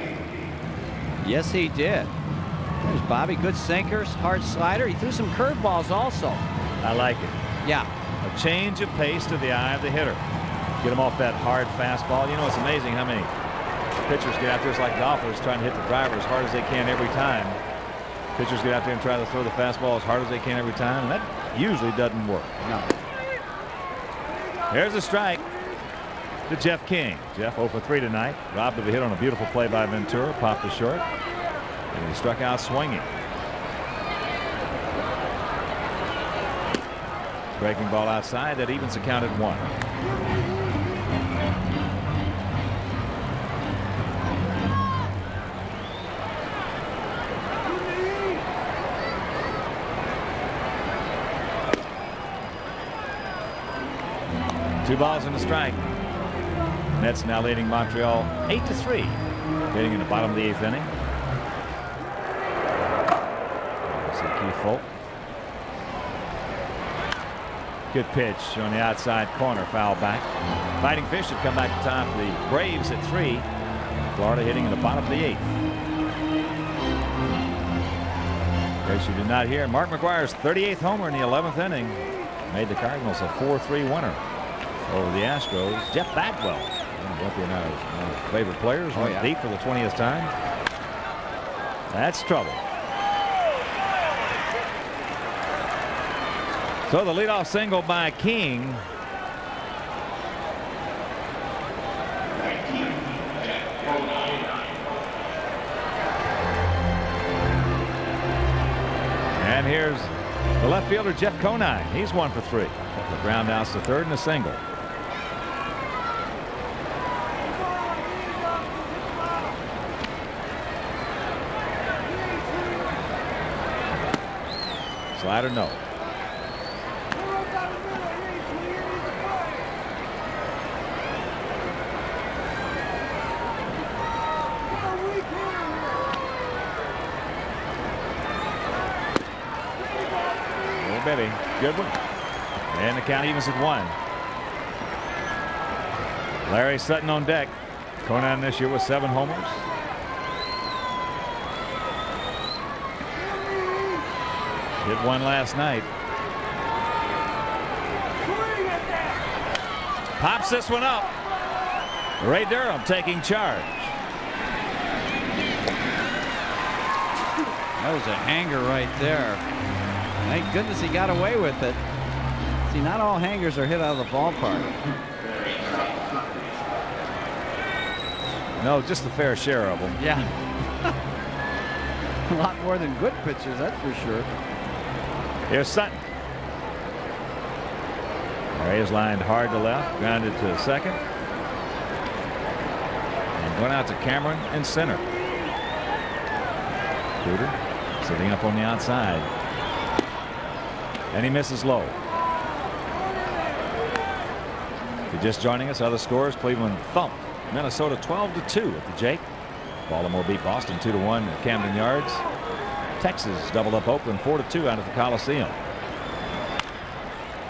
Yes, he did. There's Bobby. Good sinkers, hard slider. He threw some curveballs also.
I like it.
Yeah.
A change of pace to the eye of the hitter. Get him off that hard fastball. You know, it's amazing how many pitchers get out there. It's like golfers trying to hit the driver as hard as they can every time. Pitchers get out there and try to throw the fastball as hard as they can every time, and that usually doesn't work.
No.
There's a strike to Jeff King. Jeff 0 for 3 tonight. Robbed of a hit on a beautiful play by Ventura. Popped to short. And he struck out swinging. Breaking ball outside. That evens the count at 1. Two balls and a strike. Mets now leading Montreal 8-3. Hitting in the bottom of the 8th inning. Keith Folk. Good pitch on the outside corner. Foul back. Fighting Fish have come back to top the Braves at 3. Florida hitting in the bottom of the 8th. In case you did not hear, Mark McGuire's 38th homer in the 11th inning made the Cardinals a 4-3 winner over the Astros. Jeff Bagwell, one of our favorite players, went deep for the 20th time. That's trouble. So the leadoff single by King. And here's the left fielder Jeff Conine. He's 1 for 3. The ground outs to third and a single. Slider, no. Oh, baby. Good one. And the count evens at 1. Larry Sutton on deck. Conan this year with 7 homers. Hit 1 last night. Pops this one up. Ray Durham taking charge.
That was a hanger right there. Thank goodness he got away with it. See, not all hangers are hit out of the ballpark.
No, just the fair share of them.
Yeah. A lot more than good pitchers, that's for sure.
Here's Sutton. Ray is lined hard to left, grounded to second. And going out to Cameron in center. Cooter sitting up on the outside. And he misses low. If you're just joining us, other scores: Cleveland thumped Minnesota 12-2 at the Jake. Baltimore beat Boston 2-1 at Camden Yards. Texas doubled up Oakland 4-2 out of the Coliseum.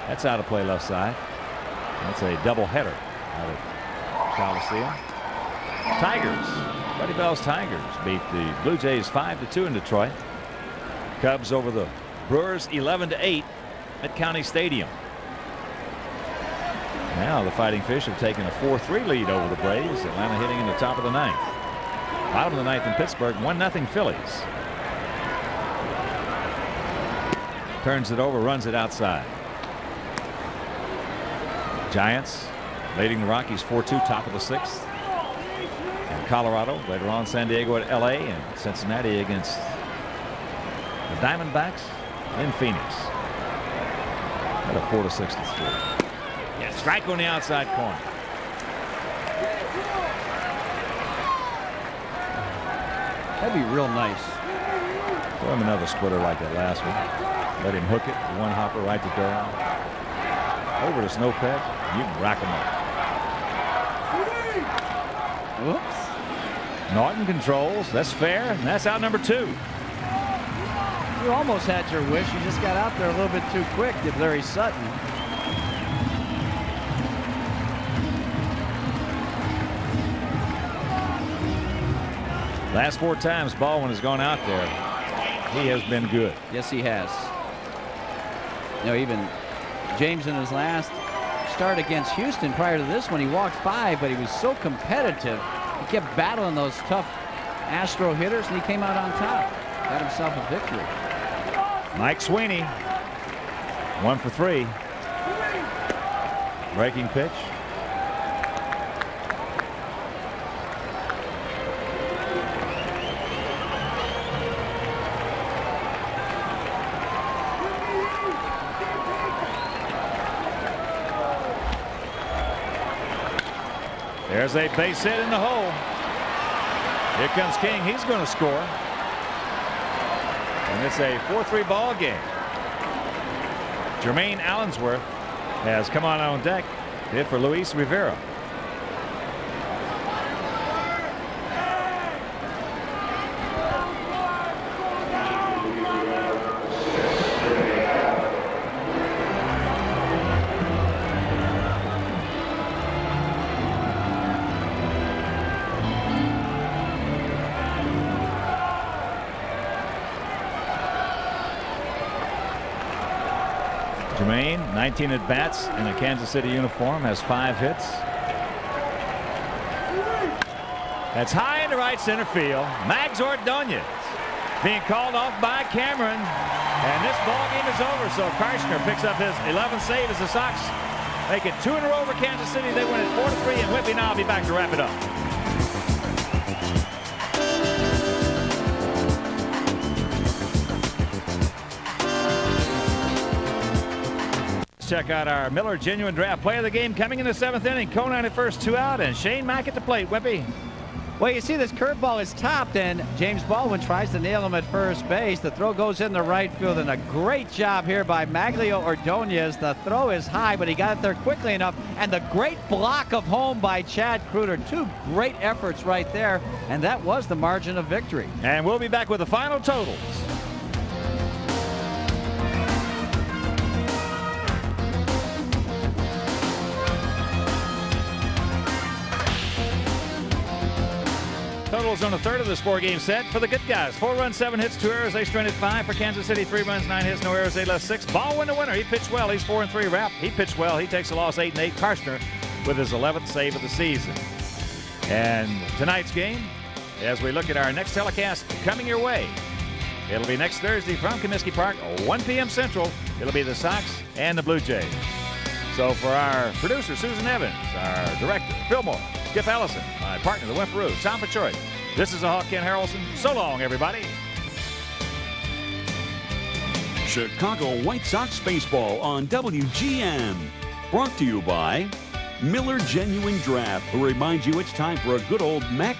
That's out of play left side. That's a doubleheader out of Coliseum. Tigers, Buddy Bell's Tigers beat the Blue Jays 5-2 in Detroit. Cubs over the Brewers 11-8 at County Stadium. Now the Fighting Fish have taken a 4-3 lead over the Braves. Atlanta hitting in the top of the 9th. Bottom of the 9th in Pittsburgh, 1-0 Phillies. Turns it over, runs it outside. Giants leading the Rockies 4-2, top of the 6th. And Colorado, later on San Diego at LA, and Cincinnati against the Diamondbacks in Phoenix. At a 4-6-3. Yeah, strike on the outside corner.
That'd be real nice.
Throw him another splitter like that last one. Let him hook it. One hopper right to Durham. Over to Snowpet. You can rack him up.
Whoops.
Norton controls. That's fair. And that's out number 2.
You almost had your wish. You just got out there a little bit too quick, did Larry Sutton.
Last 4 times Baldwin has gone out there, he has been good.
Yes, he has. You know, even James in his last start against Houston prior to this one, he walked 5, but he was so competitive. He kept battling those tough Astro hitters, and he came out on top. Got himself a victory.
Mike Sweeney, 1 for 3. Breaking pitch. There's a base hit in the hole. Here comes King. He's going to score. And it's a 4-3 ball game. Jermaine Allensworth has come on deck. Hit for Luis Rivera. Jermaine, 19 at bats in a Kansas City uniform, has 5 hits. That's high into right center field. Mags Ordonez being called off by Cameron, and this ball game is over. So Karshner picks up his 11th save as the Sox make it 2 in a row over Kansas City. They win it 4-3, and Whitby now will be back to wrap it up. Check out our Miller Genuine Draft Play of the Game coming in the 7th inning. Conine at first, 2 out, and Shane Mack at the plate. Whippy.
Well, you see this curveball is topped, and James Baldwin tries to nail him at first base. The throw goes in the right field, and a great job here by Maglio Ordonez. The throw is high, but he got it there quickly enough, and the great block of home by Chad Kruder. 2 great efforts right there, and that was the margin of victory.
And we'll be back with the final totals. Totals on a third of this 4-game set for the good guys. 4 runs, 7 hits, 2 errors. They stranded 5 for Kansas City. 3 runs, 9 hits, no errors. They left 6. Baldwin the winner. He pitched well. He's 4-3 wrap. He pitched well. He takes a loss 8-8. Karshner with his 11th save of the season. And tonight's game, as we look at our next telecast coming your way, it'll be next Thursday from Comiskey Park, 1 p.m. Central. It'll be the Sox and the Blue Jays. So for our producer, Susan Evans, our director, Phil Moore, Skip Ellison, my partner, the Wimperoo, Tom Pachoy. This is the Hawk, Ken Harrelson. So long, everybody.
Chicago White Sox baseball on WGN. Brought to you by Miller Genuine Draft, who reminds you it's time for a good old Mac